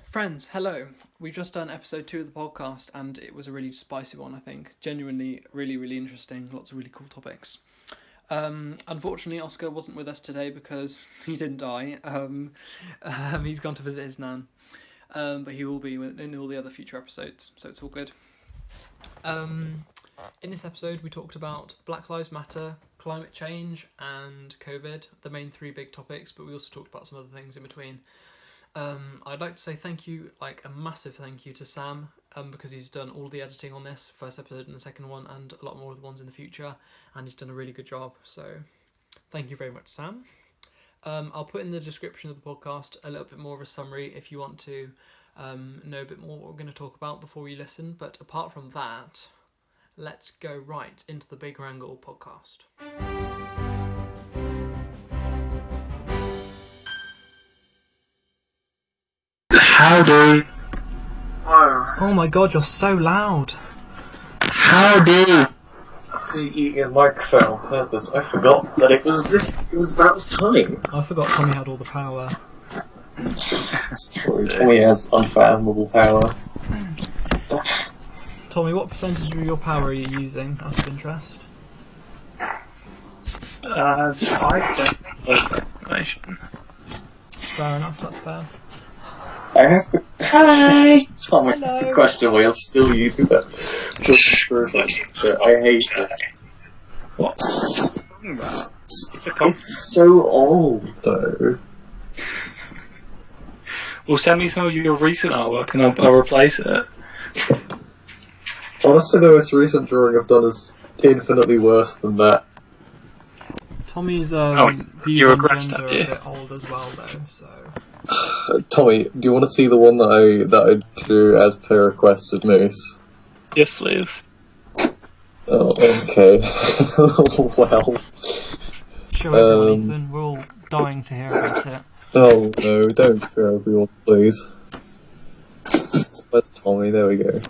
Friends, hello. We've just done episode 2 of the podcast and it was a really spicy one, I think. Genuinely really, really interesting. Lots of really cool topics. Unfortunately, Oscar wasn't with us today because he didn't die. He's gone to visit his nan. But he will be in all the other future episodes, so it's all good. In this episode, we talked about Black Lives Matter, climate change, and COVID, the main 3 big topics, but we also talked about some other things in between. I'd like to say thank you, a massive thank you to Sam, because he's done all the editing on this first episode and the second one, and a lot more of the ones in the future, and he's done a really good job, so thank you very much, Sam. I'll put in the description of the podcast a little bit more of a summary if you want to know a bit more what we're going to talk about before you listen, but apart from that, let's go right into the Big Wrangle Podcast. Howdy. Oh my god, you're so loud. Howdy. Eating a microphone on purpose. I forgot that it was about this time. I forgot Tommy had all the power. That's true. Tommy has unfathomable power. Tommy, what percentage of your power are you using, out of interest? 5%. Fair enough, that's fair. I have to. Hi, Tommy. Hello. The question we'll still using that. Just for a second. I hate it. What's It's so old, though. Well, send me some of your recent artwork and I'll replace it. Honestly, the most recent drawing I've done is infinitely worse than that. Tommy's you views on regressed, gender have are you? a bit old as well, though, so... Tommy, do you want to see the one that I drew as per request of Moose? Yes, please. Oh, okay. Well. Show everyone, Ethan. We're all dying to hear about it. Oh no, don't show everyone, please. Where's Tommy? There we go.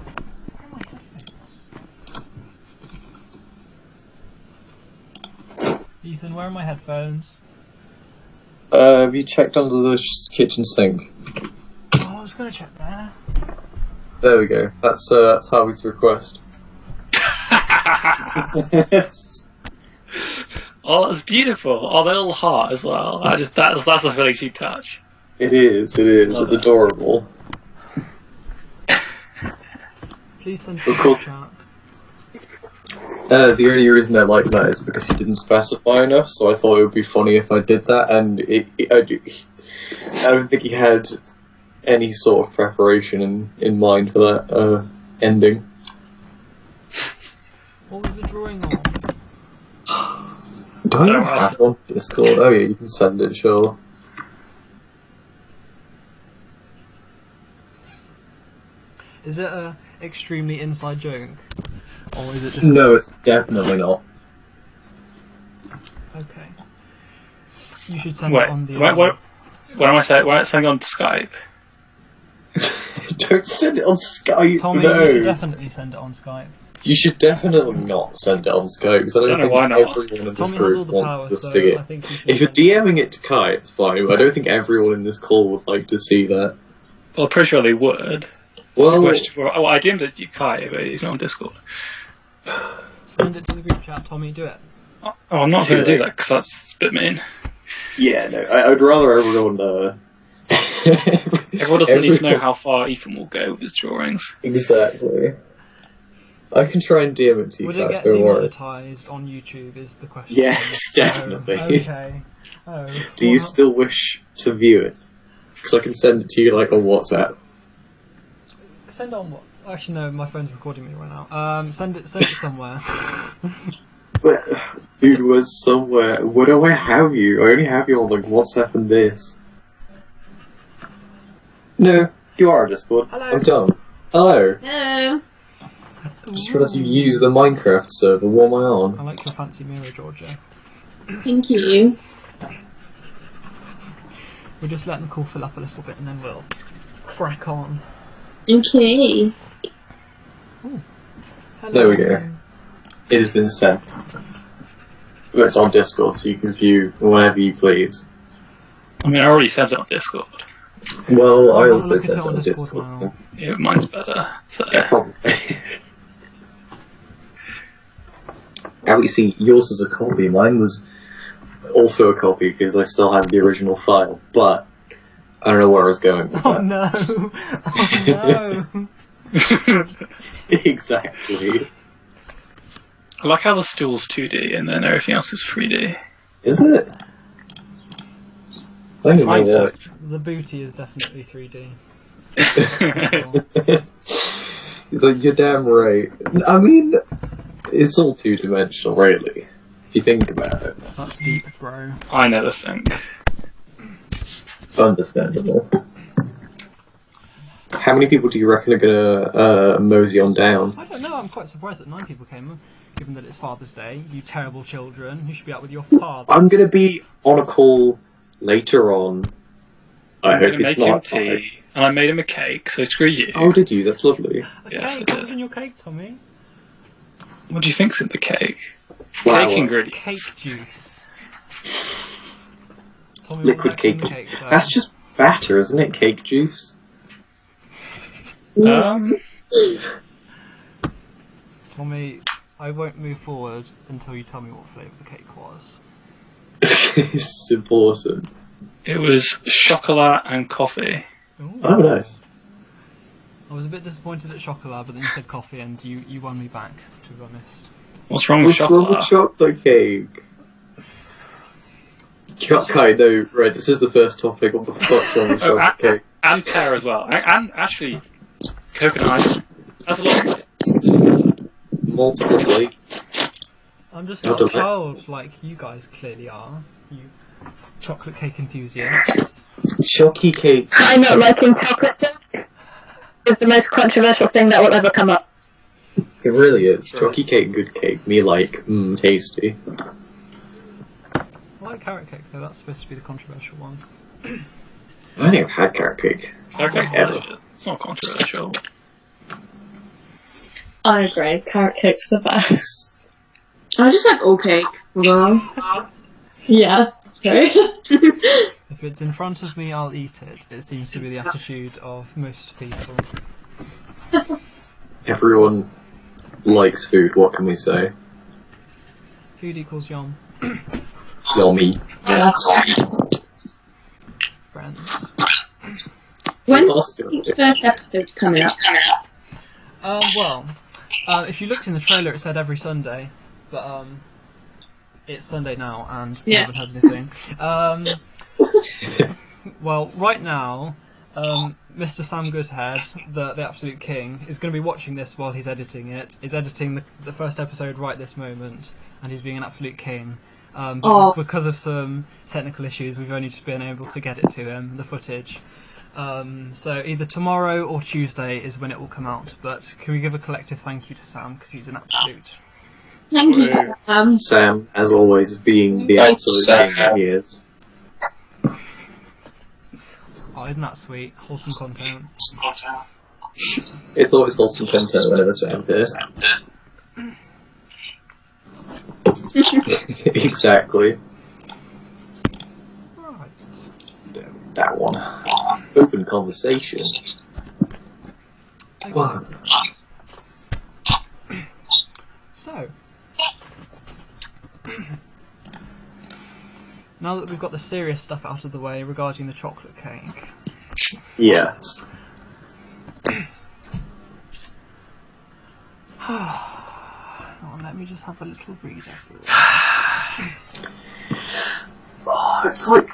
Ethan, where are my headphones? Have you checked under the kitchen sink? Oh, I was going to check there. There we go. That's Harvey's request. Oh, that's beautiful. Oh, they're all hot as well. That's the feeling you touch. It is. It's adorable. Please send Of course. chat. The only reason I like that is because he didn't specify enough, so I thought it would be funny if I did that, and I don't think he had any sort of preparation in mind for that ending. What was the drawing on? Do I have it on Discord? Oh yeah, you can send it, sure. Is it a extremely inside joke? Or is it just... No, it's definitely not. Okay. You should send Wait, it on the... what am I saying? Why am I saying on Skype? Don't send it on Skype, Tommy, no! you should definitely send it on Skype. You should definitely not send it on Skype, because I don't know why think not. everyone in this Tommy has all group the wants power, to so see I it. think you should If you're send it. DMing it to Kai, it's fine, but I don't think everyone in this call would like to see that. Well, I'm pretty sure they would. Well, I DM'd it to Kai, but he's not on Discord. Send it to the group chat, Tommy, do it. Oh, I'm not going to do that because that's a bit mean. yeah, no, I'd rather everyone, Everyone doesn't need to know how far Ethan will go with his drawings. Exactly. I can try and DM it to you, Would it Kai, get don't worry. demonetized on YouTube is the question. Yes, definitely. Oh, okay. Oh. Do you still wish to view it? Because I can send it to you, on WhatsApp. Send it on what? Actually, no, my phone's recording me right now. Send it somewhere. It was somewhere. Where do I have you? I only have you on WhatsApp and this. No, you are a Discord. Hello. I'm done. Hello. Hello. Just realised you use the Minecraft server. What am I I on? like your fancy mirror, Georgia. Thank you. We're just letting the call fill up a little bit and then we'll crack on. Okay. Hello. There we go. It has been sent. It's on Discord, so you can view whenever you please. I mean, I already sent it on Discord. Well, I I'll also look sent into it on on Discord Discord. now. So. Yeah, mine's better. So. Yeah, probably. How you see, yours was a copy. Mine was also a copy because I still have the original file, but I don't know where I was going with Oh that. no! Oh no! Exactly. I like how the stool's 2D and then everything else is 3D. Is it? I don't Fine, know what. The booty is definitely 3D. You're damn right. I mean, it's all two-dimensional, really. If you think about it. That's deep, bro. I never think. Understandable. How many people do you reckon are gonna mosey on down? I don't know, I'm quite surprised that 9 people came, given that it's Father's Day. You terrible children, you should be out with your father. I'm gonna be on a call later on. I hope it's not tea, and I made him a cake, so screw you. Oh, did you? That's lovely. Yes, I What did. was in your cake, Tommy? What do you think's in the cake? Flour. Cake ingredients. Cake juice. Tommy, what was Liquid actually in cake. the cake though? That's just batter, isn't it? Cake juice. Tommy, I won't move forward until you tell me what flavour the cake was. It's important. It was chocolate and coffee. Ooh. Oh, nice. I was a bit disappointed at chocolate, but then you said coffee and you won me back, to be honest. What's wrong with What's wrong with chocolate? chocolate cake? Kai, no, right, this is the first topic. What the fuck's wrong with Oh, chocolate cake? and pear as well. And actually, coconut ice. That's a lot of it. Multiple flake. I'm just Not not a a bit. child like you guys clearly are. You chocolate cake enthusiasts. Chalky cake. I not liking chocolate cake is the most controversial thing that will ever come up. It really is. Chalky cake, good cake. Me like, tasty. I like carrot cake though, that's supposed to be the controversial one. I don't think I've had carrot cake. Carrot cake's Ever. delicious. It's not controversial. I agree. Carrot cake's the best. I just like all cake. Although, Yeah. okay. If it's in front of me, I'll eat it. It seems to be the attitude of most people. Everyone likes food, what can we say? Food equals yum. Yummy. Friends. When's Awesome. the first episode coming up? If you looked in the trailer, it said every Sunday, but it's Sunday now, and we Yeah. haven't had anything. Well, right now, Mr. Sam Goodhead, the absolute king, is going to be watching this while he's editing it. He's editing the first episode right this moment, and he's being an absolute king. But because of some technical issues, we've only just been able to get it to him, the footage. So either tomorrow or Tuesday is when it will come out. But can we give a collective thank you to Sam, because he's an absolute... Thank you, Sam. Sam, as always, being the Thanks, absolute Sam. king he is. Oh, isn't that sweet? Wholesome content. It's always wholesome content whenever Sam's here. Exactly. Right. That one. Open conversation. Wow. So, now that we've got the serious stuff out of the way regarding the chocolate cake, Yes. oh, let me just have a little read of it. Oh, it's like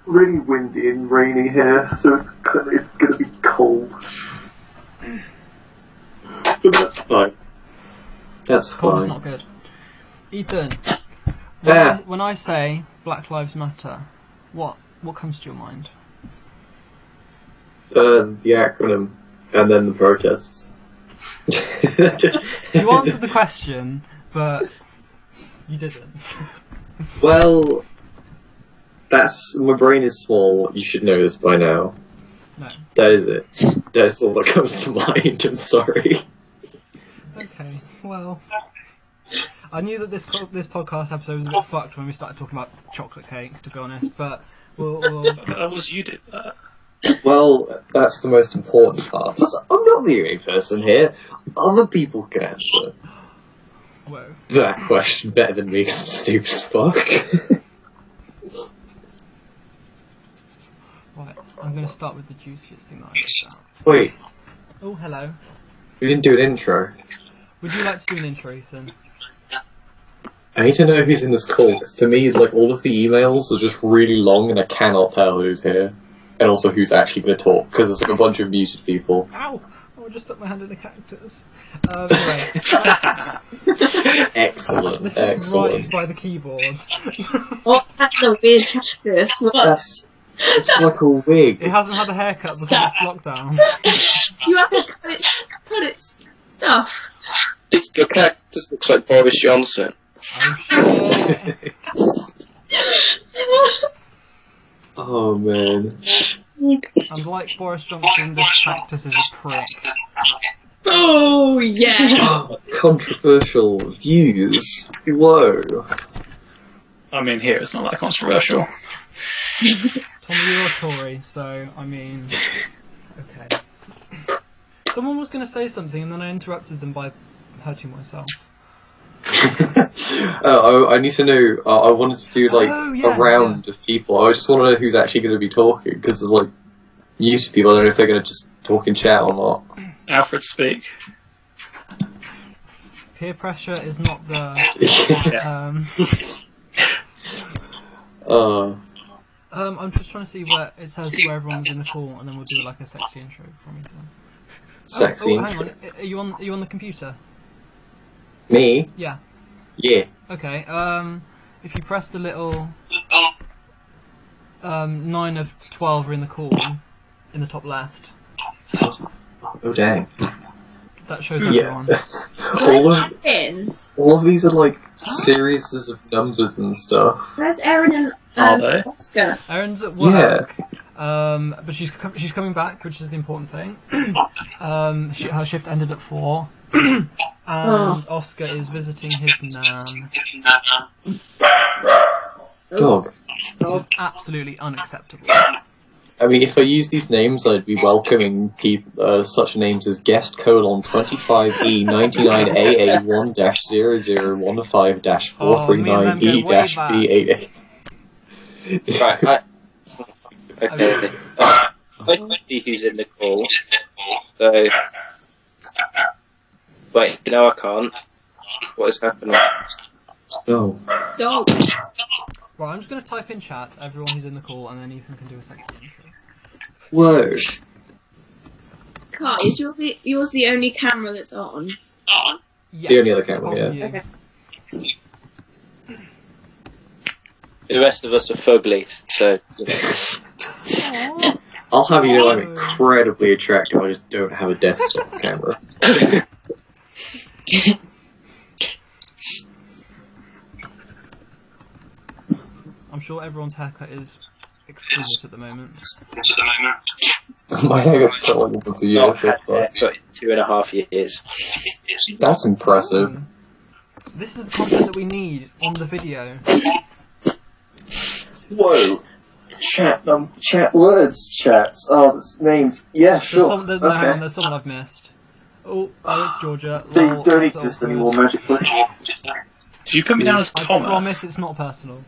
really windy and rainy here, so it's gonna be cold. But that's fine. That's Cold's fine. not good. Ethan, Yeah. when I say Black Lives Matter, what comes to your mind? The acronym, and then the protests. You answered the question, but you didn't. Well, my brain is small. You should know this by now. No. That is it. That's all that comes to mind. I'm sorry. Okay, well... I knew that this podcast episode was a bit fucked when we started talking about chocolate cake, to be honest, but we'll That was you did that. Well, that's the most important part. Plus, I'm not the only person here. Other people can answer Whoa. that question better than me, 'cause I'm stupid as fuck. Right, I'm going to start with the juiciest thing that I picked out. Wait, Oh, hello. we didn't do an intro. Would you like to do an intro, Ethan? I need to know who's in this call, because to me, like, all of the emails are just really long and I cannot tell who's here. And also who's actually going to talk, because there's like a bunch of muted people. Ow! Oh, I just stuck my hand in a cactus. Anyway. Excellent, This is excellent. right by the keyboard. Oh, that's a weird cactus. What? It's like a wig. It hasn't had a haircut because it's lockdown. You have to cut its stuff. Your cactus looks like Boris Johnson. Oh, shit. Oh man. And like Boris Johnson, this cactus is a prick. Oh, yeah. Oh, controversial views. Whoa. I mean, here it's not that controversial. Tommy, you're a Tory, so, I mean... Okay. Someone was going to say something and then I interrupted them by hurting myself. I need to know. I wanted to do like a round of people. I just want to know who's actually going to be talking, because there's like muted people. I don't know if they're going to just talk in chat or not. Alfred, speak. Peer pressure is not the... I'm just trying to see where it says where everyone's in the call, and then we'll do like a sexy intro from Ethan. Sexy. Hang on. Are you on the computer? Me? Yeah. Yeah. Okay. If you press the little 9 of 12 are in the call in the top left. Oh dang. That shows everyone. All of these are like series of numbers and stuff. Where's Erin Are and they? Oscar? Erin's at work. But she's coming back, which is the important thing. Her shift ended at 4. And Oscar is visiting his nan. Dog. Which is absolutely unacceptable. I mean, if I use these names, I'd be welcoming such names as guest colon 25E99A1-0015-439E-B88. Right, okay. I can see who's in the call. So, wait, no, I can't. What is happening? No. Dog. Right, I'm just going to type in chat everyone who's in the call, and then Ethan can do a sexy intro. Whoa. Carl, is yours the only camera that's on? Yes, The only other camera, apart from yeah. you. Okay. The rest of us are fugly, so, you know. I'll have you know I'm incredibly attractive, I just don't have a desktop camera. I'm sure everyone's haircut is exquisite at the moment. My hair gets cut like once a year, Not so had hair for 2.5 years. that's impressive. This is the content that we need on the video. Whoa! Chat words, chat. Oh, this names. Yeah, sure. There's someone I've missed. Oh, it's Georgia. They Lol, don't that's exist awkward. anymore magically. Did you put me down as I Thomas? promise it's not personal.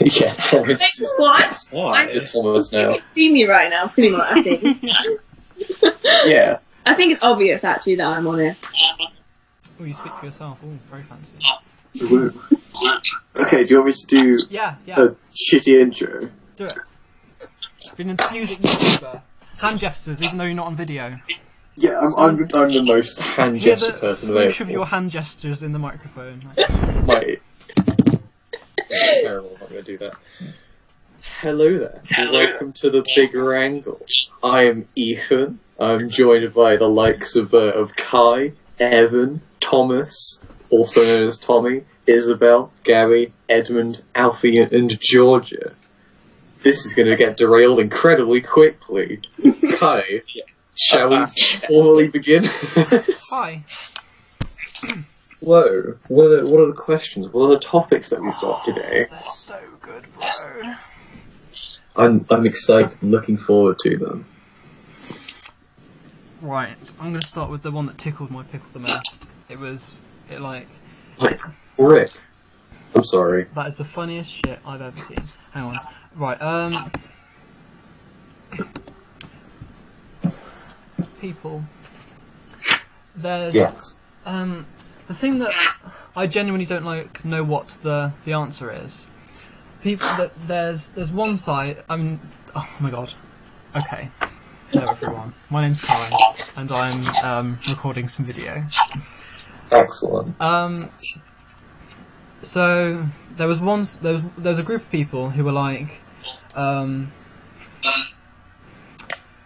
Yeah, Thomas. What? Why? You're Thomas now. You can see me right now, pretty much, I think. Yeah. I think it's obvious, actually, that I'm on it. Oh, you speak for yourself. Oh, very fancy. Woo. Okay, do you want me to do Yeah. a shitty intro? Do it. Been an enthusiastic YouTuber. Hand gestures, even though you're not on video. Yeah, I'm the most hand Hear gesture the person swoosh of available. your hand gestures in the microphone. Mate. That's terrible, I'm not going to do that. Hello there. Welcome to the Big Wrangle. I am Ethan. I'm joined by the likes of Kai, Evan, Thomas, also known as Tommy, Isabelle, Gabby, Edmund, Alfie, and Georgia. This is going to get derailed incredibly quickly. Kai, shall we formally begin? Hi. Whoa, what are the questions? What are the topics that we've got today? They're so good, bro. I'm excited and looking forward to them. Right, I'm going to start with the one that tickled my pickle the most. Like, Rick. I'm sorry. That is the funniest shit I've ever seen. Hang on. Right, people. There's... Yes. The thing that I genuinely don't know what the answer is. People that there's one side. Oh my god. Okay. Hello everyone. My name's Kai, and I'm recording some video. Excellent. So there was a group of people who were like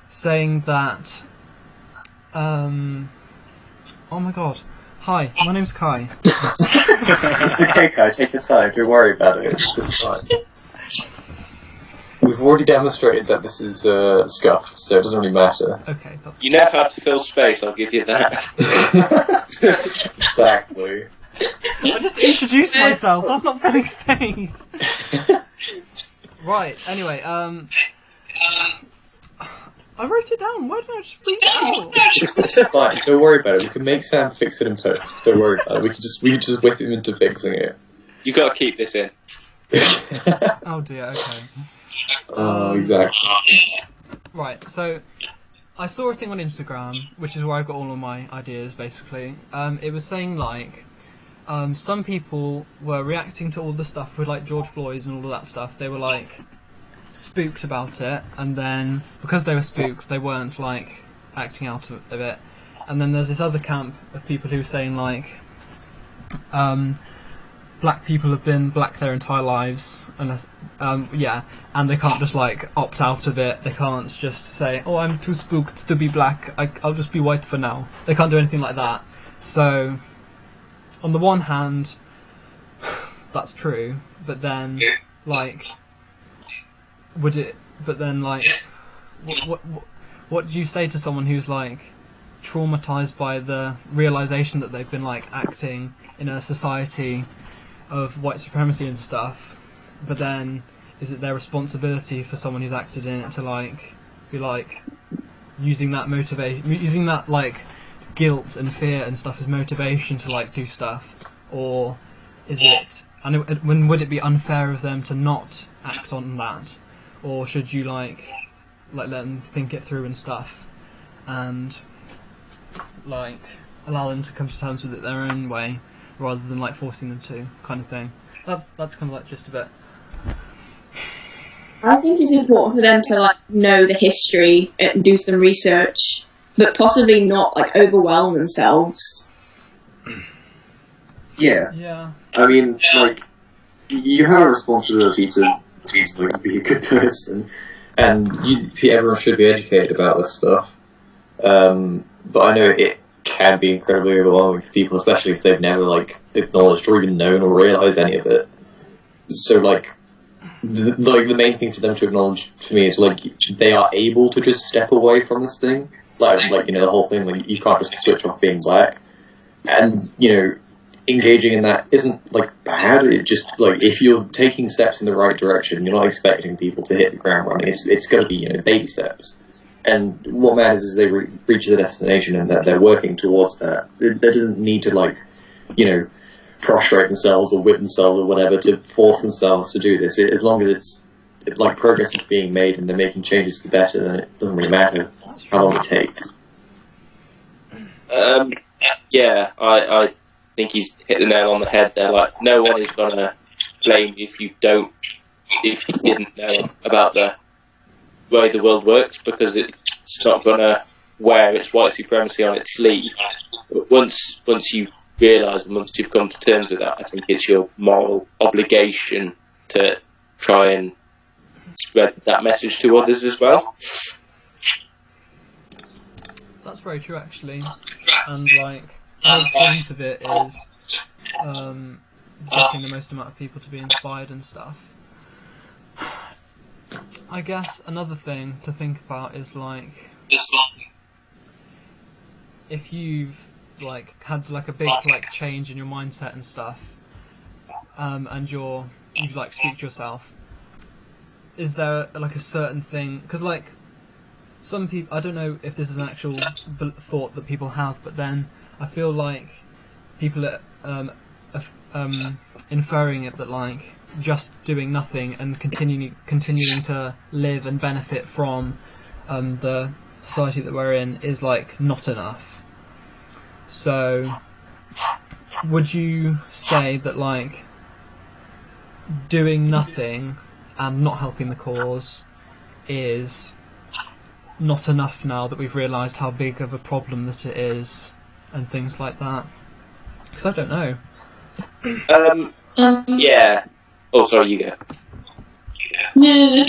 saying that. Oh my god. Hi, my name's Kai. It's okay, Kai. Take your time. Don't worry about it. It's just fine. We've already demonstrated that this is scuffed, so it doesn't really matter. Okay. You know how to fill space, I'll give you that. Exactly. I just introduced myself. That's not filling space. Right. Anyway, I wrote it down. Why don't I just read it out? It's fine. Don't worry about it. We can make Sam fix it himself. Don't worry about it. We can just whip him into fixing it. You got to keep this in. Oh dear. Okay. Oh, exactly. Right. So, I saw a thing on Instagram, which is where I got all of my ideas. Basically, it was saying like, some people were reacting to all the stuff with like George Floyd and all of that stuff. They were like spooked about it, and then because they were spooked, they weren't like acting out of it. And then there's this other camp of people who are saying like, black people have been black their entire lives, and and they can't just like opt out of it. They can't just say, "Oh, I'm too spooked to be black. I'll just be white for now." They can't do anything like that. So, on the one hand, that's true, but then like, would it? But then like, what do you say to someone who's like traumatized by the realization that they've been like acting in a society of white supremacy and stuff, but then is it their responsibility for someone who's acted in it to like be like using that using that like guilt and fear and stuff as motivation to like do stuff, or is it? And when would it be unfair of them to not act on that, or should you like let them think it through and stuff, and like allow them to come to terms with it their own way, rather than like forcing them to, kind of thing. That's kind of like just a bit. I think it's important for them to like know the history and do some research, but possibly not like overwhelm themselves. Yeah. Yeah. I mean, like, you have a responsibility to like, be a good person, and everyone should be educated about this stuff. But I know it can be incredibly overwhelming for people, especially if they've never like acknowledged or even known or realised any of it. So like, the main thing for them to acknowledge for me is like they are able to just step away from this thing, like you know, the whole thing, like you can't just switch off being black, and you know, engaging in that isn't like bad. It just like if you're taking steps in the right direction, you're not expecting people to hit the ground running. It's got to be, you know, baby steps. And what matters is they reach the destination and that they're working towards that. They doesn't need to, like, you know, prostrate themselves or whip themselves or whatever to force themselves to do this. As long as like progress is being made and they're making changes for better, then it doesn't really matter how long it takes. Yeah, I think he's hit the nail on the head there. Like, no one is gonna blame you if you didn't know about the way the world works, because it's not gonna wear its white supremacy on its sleeve. But once you realise and once you've come to terms with that, I think it's your moral obligation to try and spread that message to others as well. That's very true, actually. And like, the whole point of it is getting the most amount of people to be inspired and stuff. I guess another thing to think about is like, if you've like had like a big like change in your mindset and stuff, and you've like speak to yourself, is there like a certain thing? Because like some people, I don't know if this is an actual thought that people have, but then I feel like people are inferring it that like just doing nothing and continuing to live and benefit from the society that we're in is like not enough. So would you say that like doing nothing and not helping the cause is not enough now that we've realised how big of a problem that it is and things like that? Because I don't know. Yeah. Oh, sorry, you go. No.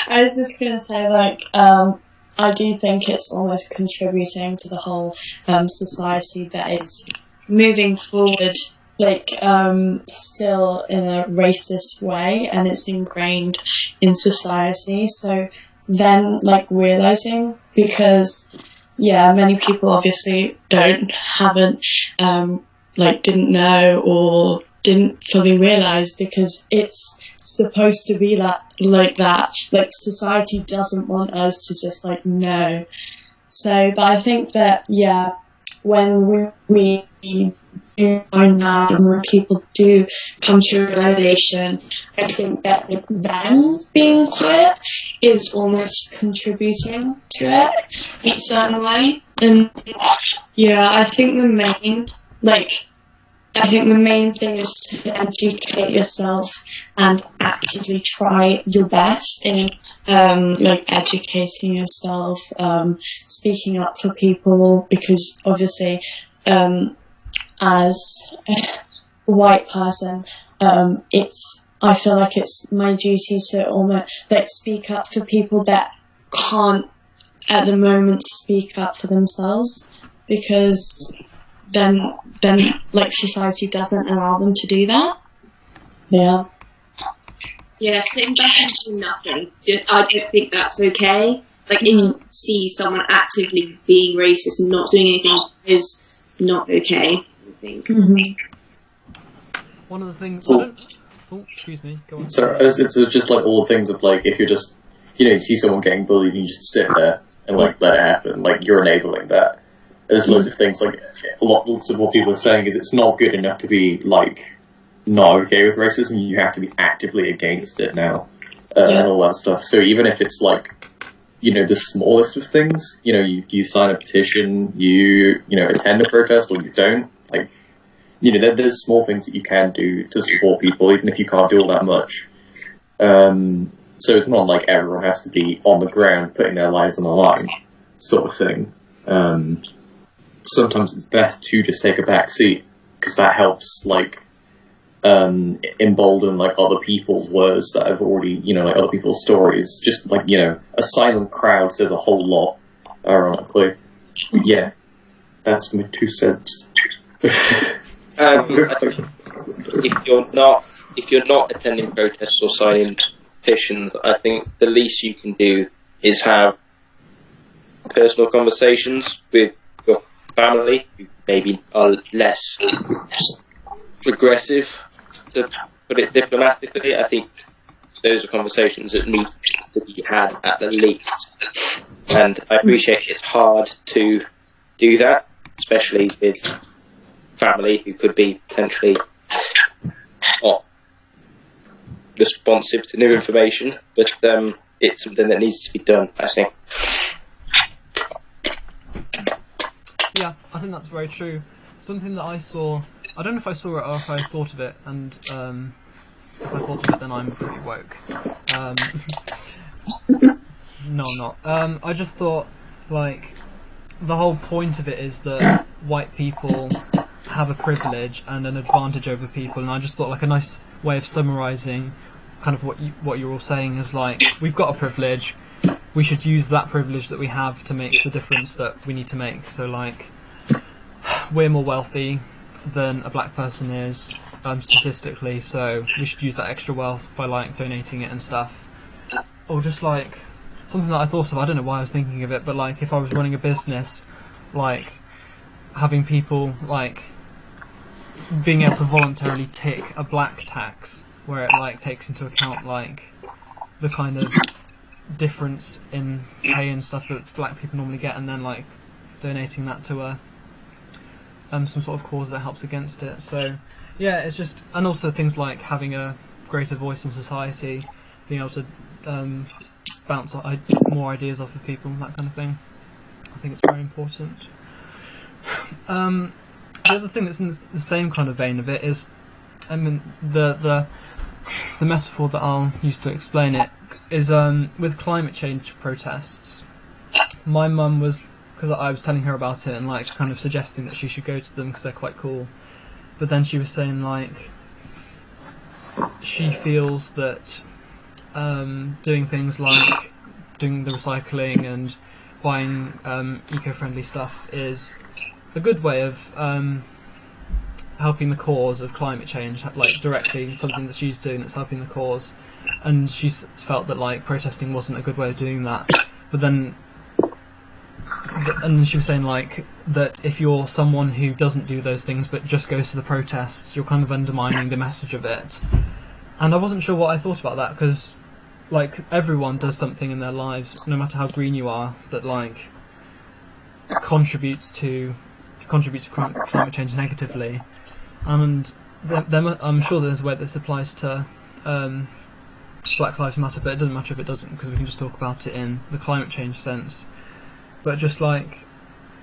I was just gonna say, like, I do think it's almost contributing to the whole society that is moving forward, like, still in a racist way, and it's ingrained in society. So then, like, realising, because, yeah, many people obviously haven't, didn't know or didn't fully realise, because it's supposed to be like that. Like, society doesn't want us to just, like, know. So, but I think that, yeah, when we do find out and when people do come to a realization, I think that like, them being quiet is almost contributing to it in a certain way. And yeah, I think the main thing is to educate yourself and actively try your best in educating yourself, speaking up for people, because obviously as a white person, I feel like it's my duty to almost like speak up for people that can't at the moment speak up for themselves, because then like society doesn't allow them to do that. Yeah. Yeah, sitting back and doing nothing. I don't think that's okay. Like, if you see someone actively being racist and not doing anything is not okay, I think. Mm-hmm. One of the things... Oh, excuse me, go on. So it's just like all the things of like, if you're just, you see someone getting bullied and you just sit there and like let it happen, like you're enabling that. There's loads of things, like lots of what people are saying is it's not good enough to be like not okay with racism, you have to be actively against it now, and all that stuff. So even if it's like, the smallest of things, you sign a petition, you attend a protest, or you don't, like, there's small things that you can do to support people, even if you can't do all that much. So it's not like everyone has to be on the ground putting their lives on the line, sort of thing. Sometimes it's best to just take a back seat, because that helps, like, embolden, like, other people's words that have already, like, other people's stories. Just, like, a silent crowd says a whole lot, ironically. But yeah, that's my 2 cents. If you're not attending protests or signing petitions, I think the least you can do is have personal conversations with your family, who maybe are less progressive, to put it diplomatically. I think those are conversations that need to be had at the least. And I appreciate it's hard to do that, especially with family who could be potentially not responsive to new information, but it's something that needs to be done, I think. Yeah, I think that's very true. Something that I saw, I don't know if I saw it or if I thought of it, and if I thought of it then I'm pretty woke. No, I'm not. I just thought, like, the whole point of it is that white people have a privilege and an advantage over people, and I just thought, like, a nice way of summarising kind of what you're all saying is, like, we've got a privilege, we should use that privilege that we have to make the difference that we need to make. So, like, we're more wealthy than a black person is, statistically, so we should use that extra wealth by, like, donating it and stuff. Or just, like, something that I thought of, I don't know why I was thinking of it, but, like, if I was running a business, like, having people, like, being able to voluntarily tick a black tax, where it, like, takes into account, like, the kind of difference in pay and stuff that black people normally get, and then like donating that to some sort of cause that helps against it. So yeah, it's just, and also things like having a greater voice in society, being able to bounce more ideas off of people, that kind of thing. I think it's very important. The other thing that's in the same kind of vein of it is, I mean, the metaphor that I'll use to explain it is with climate change protests. My mum was, because I was telling her about it and like kind of suggesting that she should go to them because they're quite cool, but then she was saying like she feels that doing things like doing the recycling and buying eco-friendly stuff is a good way of helping the cause of climate change, like directly something that she's doing that's helping the cause, and she felt that like protesting wasn't a good way of doing that. But then, and she was saying like that if you're someone who doesn't do those things but just goes to the protests, you're kind of undermining the message of it. And I wasn't sure what I thought about that, because like everyone does something in their lives, no matter how green you are, that like contributes to climate change negatively. And I'm sure there's a way this applies to Black Lives Matter, but it doesn't matter if it doesn't, because we can just talk about it in the climate change sense. But just like,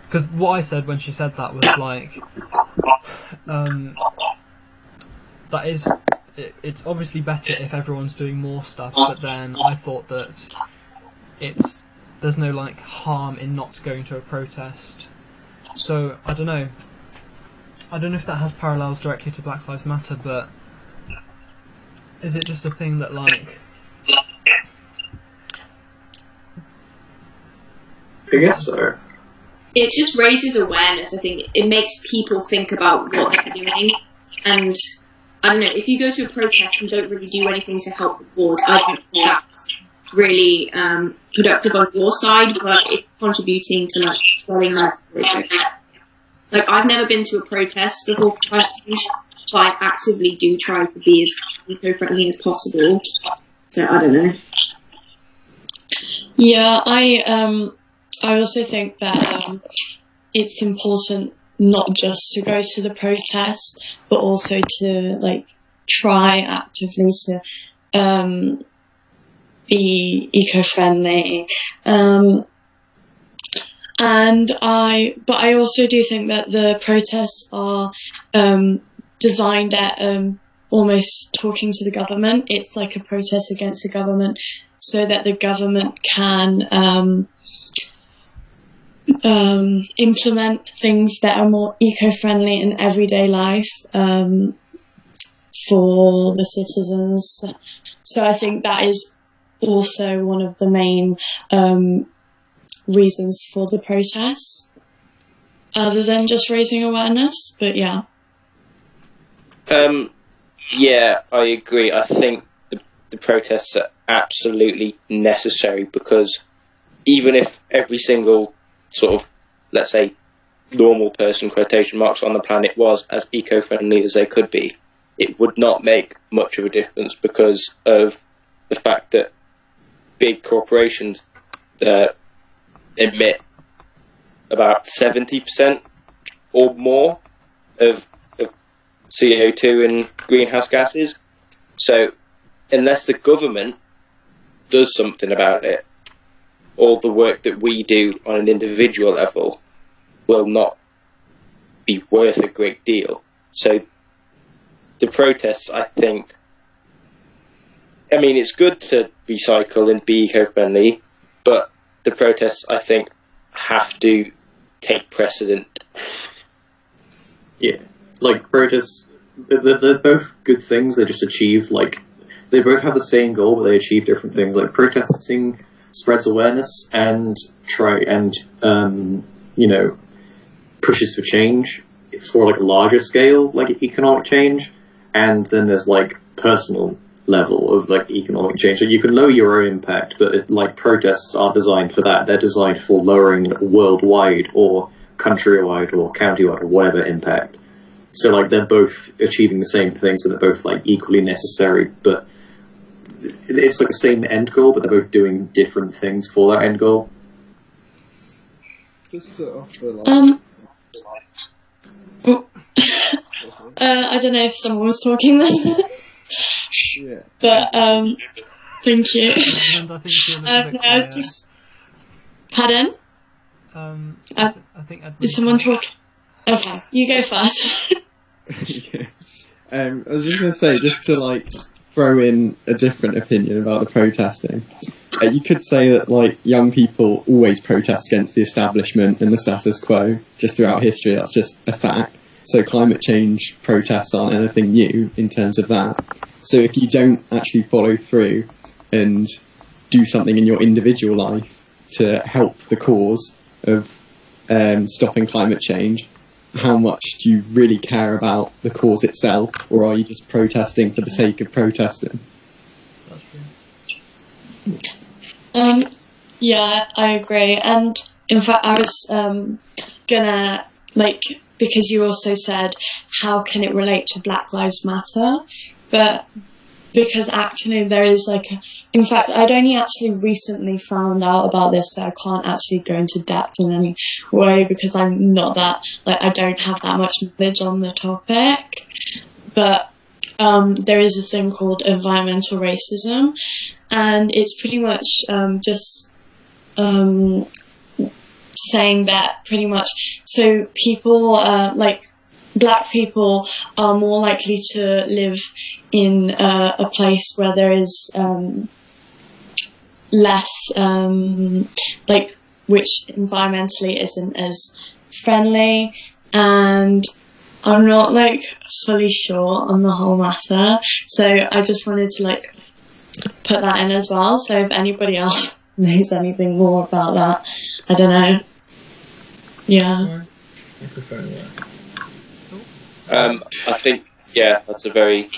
because what I said when she said that was like, that is, it's obviously better if everyone's doing more stuff, but then I thought that there's no like harm in not going to a protest. So I don't know if that has parallels directly to Black Lives Matter, but is it just a thing that like, I guess so. It just raises awareness. I think it makes people think about what they're doing. And I don't know, if you go to a protest and don't really do anything to help the cause, I don't think that's really productive on your side, but it's contributing to like growing that project. Like, I've never been to a protest before for climate change, but I actively do try to be as eco-friendly as possible. So I don't know. Yeah, I also think that it's important not just to go to the protest, but also to like try actively to be eco-friendly. But I also do think that the protests are designed at almost talking to the government. It's like a protest against the government, so that the government can implement things that are more eco-friendly in everyday life for the citizens. So I think that is also one of the main reasons for the protests, other than just raising awareness. But yeah. Yeah, I agree. I think the protests are absolutely necessary, because even if every single sort of, let's say, normal person, quotation marks, on the planet was as eco-friendly as they could be, it would not make much of a difference, because of the fact that big corporations that emit about 70% or more of CO2 and greenhouse gases. So unless the government does something about it, all the work that we do on an individual level will not be worth a great deal. So the protests, I think, I mean, it's good to recycle and be eco-friendly, but the protests, I think, have to take precedent. Yeah, like protests, they're both good things. They just achieve, like, they both have the same goal, but they achieve different things. Like, protesting spreads awareness and pushes for change for like a larger scale, like economic change. And then there's like personal level of like economic change. So you can lower your own impact, but like protests aren't designed for that. They're designed for lowering worldwide or countrywide or countywide or whatever impact. So like they're both achieving the same thing, so they're both like equally necessary, but it's like the same end goal, but they're both doing different things for that end goal. Just to offer I don't know if someone was talking then. yeah. But thank you. And I think you're a little bit I was quiet. just. Pardon? I think Edmund. Did someone talk? Okay, you go first. Okay. I was just going to say, just to like throw in a different opinion about the protesting. You could say that like young people always protest against the establishment and the status quo just throughout history. That's just a fact. So climate change protests aren't anything new in terms of that. So if you don't actually follow through and do something in your individual life to help the cause of stopping climate change, how much do you really care about the cause itself, or are you just protesting for the sake of protesting? That's true. Yeah, I agree. And in fact, I was gonna, like, because you also said, how can it relate to Black Lives Matter? But because actually there is in fact, I'd only actually recently found out about this, so I can't actually go into depth in any way because I'm not that, I don't have that much knowledge on the topic. But there is a thing called environmental racism, and it's pretty much just saying that pretty much, so people, black people are more likely to live in a place where there is less, which environmentally isn't as friendly, and I'm not fully sure on the whole matter, so I just wanted to put that in as well, so if anybody else knows anything more about that, I don't know. Yeah. I think, that's a very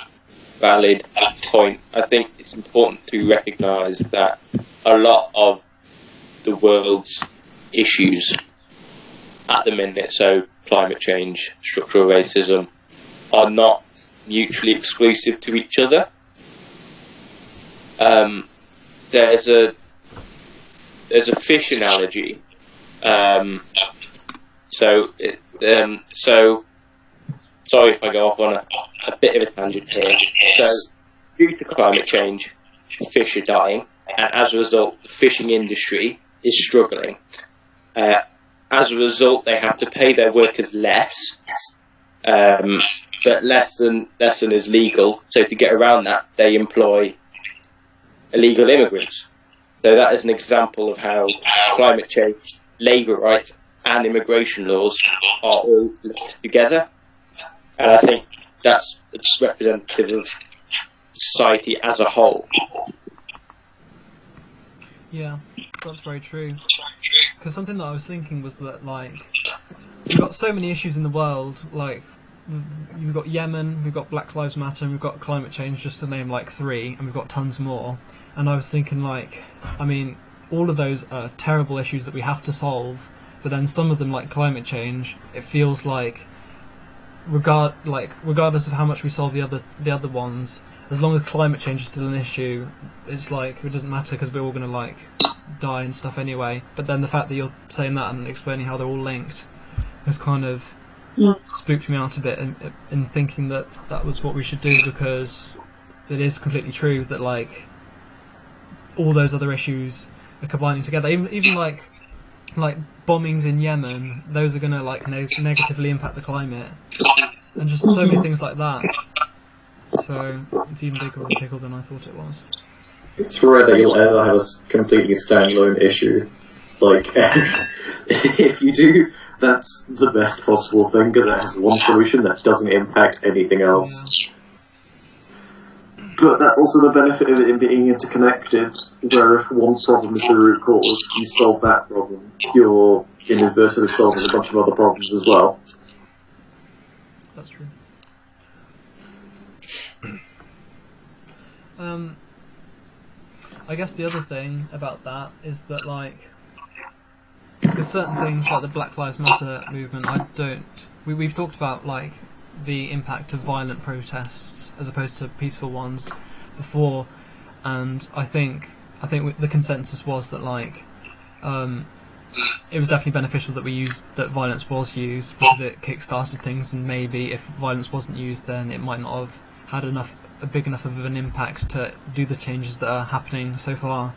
valid point. I think it's important to recognise that a lot of the world's issues at the minute, so climate change, structural racism, are not mutually exclusive to each other. There's a fish analogy. Sorry if I go off on a bit of a tangent here. So, due to climate change, fish are dying, and as a result, the fishing industry is struggling. As a result, they have to pay their workers less, but less than is legal. So, to get around that, they employ illegal immigrants. So, that is an example of how climate change, labour rights, and immigration laws are all linked together. And I think that's representative of society as a whole. Yeah, that's very true. Because something that I was thinking was that, we've got so many issues in the world, we've got Yemen, we've got Black Lives Matter, and we've got climate change, just to name 3, and we've got tons more. And I was thinking, all of those are terrible issues that we have to solve, but then some of them, like climate change, it feels regardless of how much we solve the other ones, as long as climate change is still an issue, it's it doesn't matter because we're all going to die and stuff anyway. But then the fact that you're saying that and explaining how they're all linked has kind of spooked me out a bit in thinking that was what we should do, because it is completely true that all those other issues are combining together. Even like bombings in Yemen, those are going to negatively impact the climate, and just so many things like that. So it's even bigger of a pickle than I thought it was. It's rare that you'll ever have a completely standalone issue. If you do, that's the best possible thing, because it has one solution that doesn't impact anything else. Yeah. But that's also the benefit of it in being interconnected, where if one problem is the root cause, you solve that problem, you're inadvertently solving a bunch of other problems as well. That's true. I guess the other thing about that is that there's certain things like the Black Lives Matter movement, we've talked about the impact of violent protests as opposed to peaceful ones before, and I think the consensus was that like it was definitely beneficial that violence was used, because it kick-started things, and maybe if violence wasn't used, then it might not have had a big enough of an impact to do the changes that are happening so far.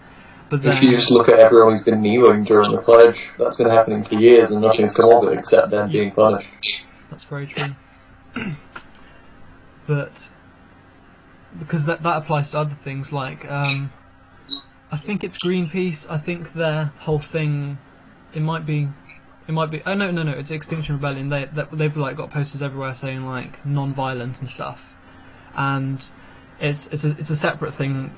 But then, if you just look at everyone who's been kneeling during the pledge, that's been happening for years and nothing's come of it except them being punished. That's very true. But because that applies to other things, like I think it's Greenpeace. I think their whole thing, it might be. Oh no! It's Extinction Rebellion. They've like got posters everywhere saying like non-violent and stuff, and it's a separate thing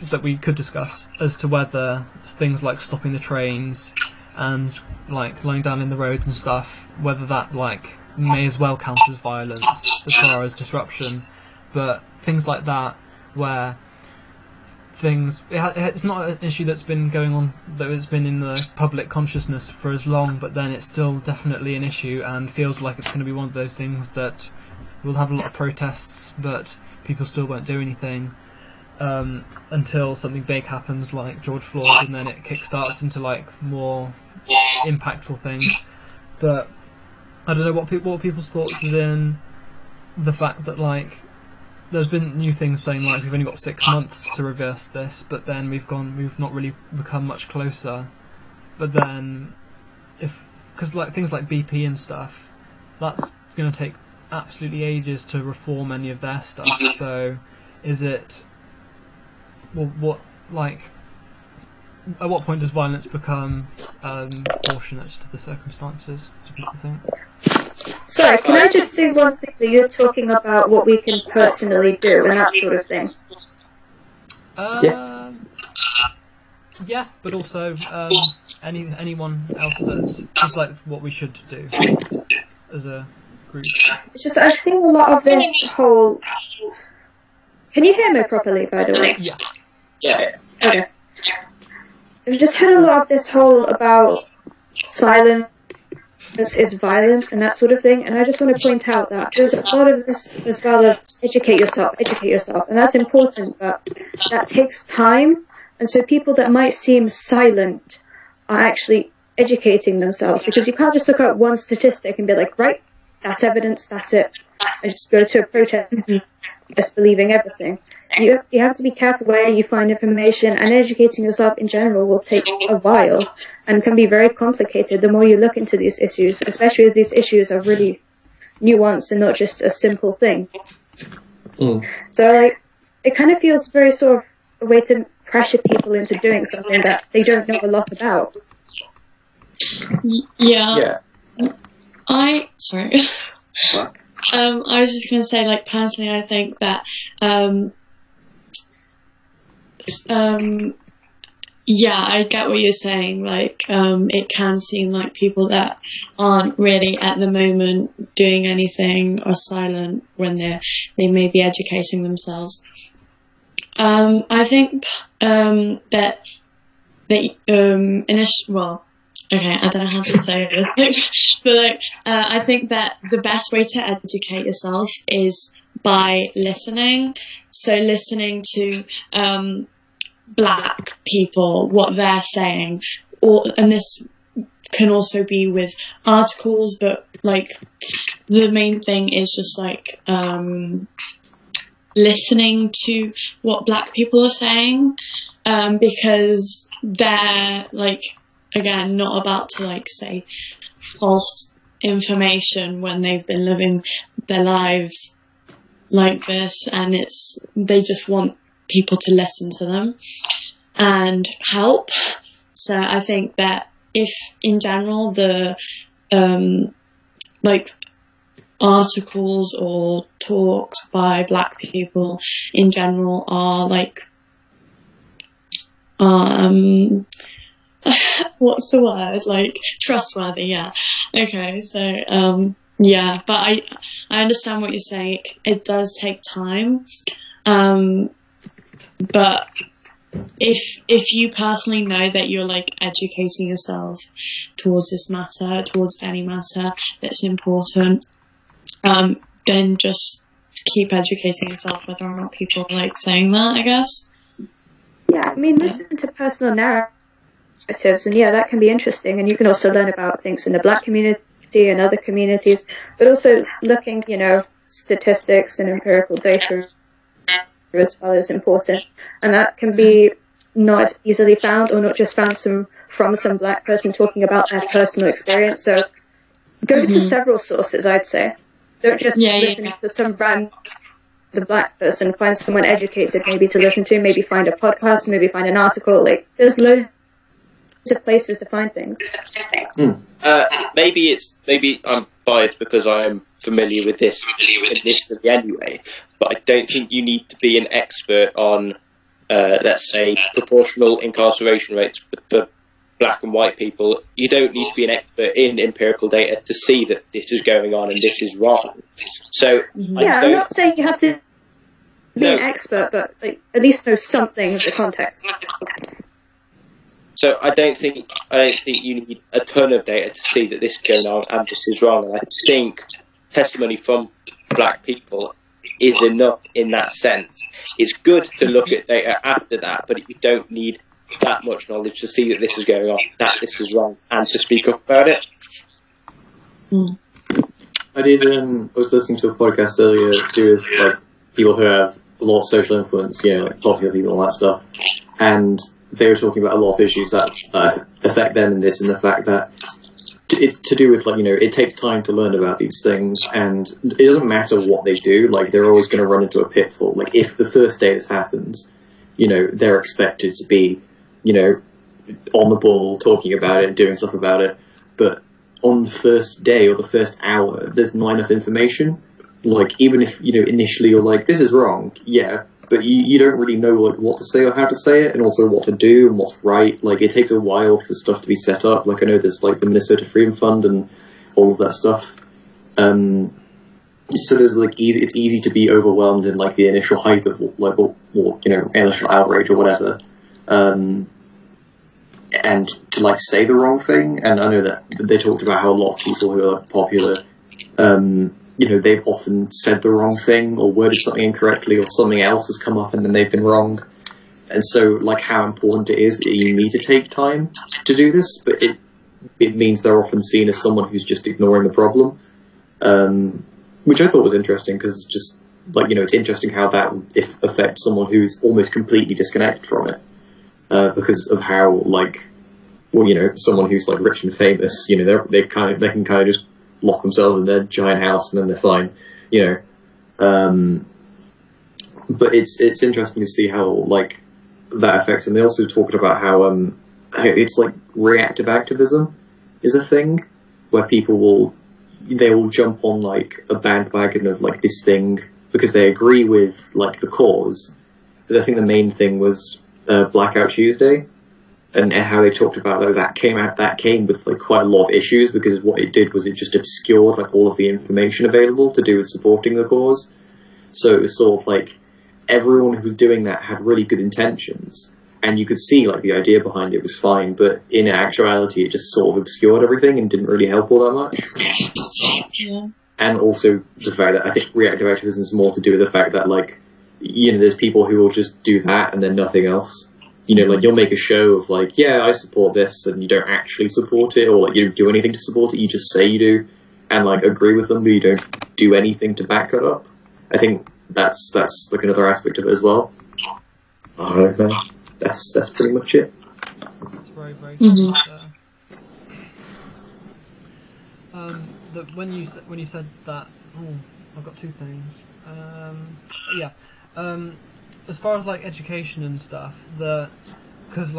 that we could discuss as to whether things like stopping the trains and like lying down in the roads and stuff, whether that like may as well count as violence as far as disruption. But things like that, where it's not an issue that's been going on, that has been in the public consciousness for as long, but then it's still definitely an issue and feels like it's going to be one of those things that will have a lot of protests, but people still won't do anything until something big happens like George Floyd, and then it kickstarts into like more impactful things. But I don't know what people's thoughts is in the fact that like there's been new things saying like we've only got 6 months to reverse this, but then we've not really become much closer. But then because like things like BP and stuff, that's going to take absolutely ages to reform any of their stuff. So is it, well, what, like, at what point does violence become proportionate to the circumstances, do people think? Sorry, can I just say one thing? That you're talking about what we can personally do and that sort of thing. Yeah, but also anyone else that is like what we should do as a group. It's just I've seen a lot of this whole. Can you hear me properly, by the way? Yeah. Yeah. Okay. I've just heard a lot of this whole about silence is violence and that sort of thing, and I just want to point out that there's a lot of this as well of educate yourself, and that's important, but that takes time, and so people that might seem silent are actually educating themselves, because you can't just look at one statistic and be like, right, that's evidence, that's it. I just go to a protest just believing everything. You have to be careful where you find information, and educating yourself in general will take a while and can be very complicated the more you look into these issues, especially as these issues are really nuanced and not just a simple thing. So like it kind of feels very sort of a way to pressure people into doing something that they don't know a lot about. Yeah. I was just going to say, like, personally, I think that, yeah, I get what you're saying. Like, it can seem like people that aren't really at the moment doing anything are silent when they may be educating themselves. I think that okay, I don't know how to say this, but like, I think that the best way to educate yourself is by listening. So listening to Black people, what they're saying, and this can also be with articles, but like the main thing is just like listening to what Black people are saying, because they're like, again, not about to like say false information when they've been living their lives like this, and they just want people to listen to them and help. So I think that if in general the like articles or talks by Black people in general are like what's the word? Like trustworthy, yeah. Okay, so yeah, but I understand what you're saying. It does take time, but if you personally know that you're like educating yourself towards this matter, towards any matter that's important, then just keep educating yourself, whether or not people like saying that, I guess. mean, listen to personal narratives, and yeah, that can be interesting. And you can also learn about things in the Black community and other communities, but also looking, statistics and empirical data as well is important. And that can be not as easily found, or not just found from some Black person talking about their personal experience. So go to several sources, I'd say. Don't just listen to some random Black person. Find someone educated maybe to listen to, maybe find a podcast, maybe find an article. Like, there's loads of places to find things. Maybe I'm biased because I'm familiar with this initially anyway, but I don't think you need to be an expert on, let's say, proportional incarceration rates for Black and white people. You don't need to be an expert in empirical data to see that this is going on and this is wrong. So I'm not saying you have to be an expert, but like, at least know something of the context. So I don't think you need a ton of data to see that this is going on and this is wrong. And I think testimony from Black people is enough in that sense. It's good to look at data after that, but you don't need that much knowledge to see that this is going on, that this is wrong, and to speak up about it. I was listening to a podcast earlier to do with like people who have a lot of social influence, like popular people and all that stuff, and they were talking about a lot of issues that affect them in this, and the fact that it's to do with it takes time to learn about these things, and it doesn't matter what they do, they're always going to run into a pitfall. Like, if the first day this happens, they're expected to be on the ball, talking about it, doing stuff about it, but on the first day or the first hour, there's not enough information. Like, even if, initially you're like, this is wrong, yeah, but you don't really know, what to say or how to say it, and also what to do and what's right. Like, it takes a while for stuff to be set up. Like, I know there's, the Minnesota Freedom Fund and all of that stuff. So there's, it's easy to be overwhelmed in, the initial height of, initial outrage or whatever. And to say the wrong thing, and I know that they talked about how a lot of people who are popular, they've often said the wrong thing or worded something incorrectly, or something else has come up and then they've been wrong. And so, how important it is that you need to take time to do this, but it means they're often seen as someone who's just ignoring the problem, which I thought was interesting, because it's just, it's interesting how that affects someone who's almost completely disconnected from it. Because of how, someone who's rich and famous, they can kind of just lock themselves in their giant house and then they're fine, But it's interesting to see how that affects them. They also talked about how it's reactive activism is a thing where people will jump on a bandwagon of this thing because they agree with the cause. But I think the main thing was Blackout Tuesday, and how they talked about that came with quite a lot of issues, because what it did was it just obscured all of the information available to do with supporting the cause. So it was sort of everyone who was doing that had really good intentions, and you could see the idea behind it was fine, but in actuality it just sort of obscured everything and didn't really help all that much. Yeah. And also the fact that I think reactive activism is more to do with the fact that there's people who will just do that and then nothing else. You'll make a show of yeah, I support this, and you don't actually support it, or you don't do anything to support it, you just say you do, and agree with them, but you don't do anything to back it up. I think that's another aspect of it as well. I don't know. That's pretty much it. That's very, very Mhm. good. When you said that, I've got two things. As far as education and stuff, because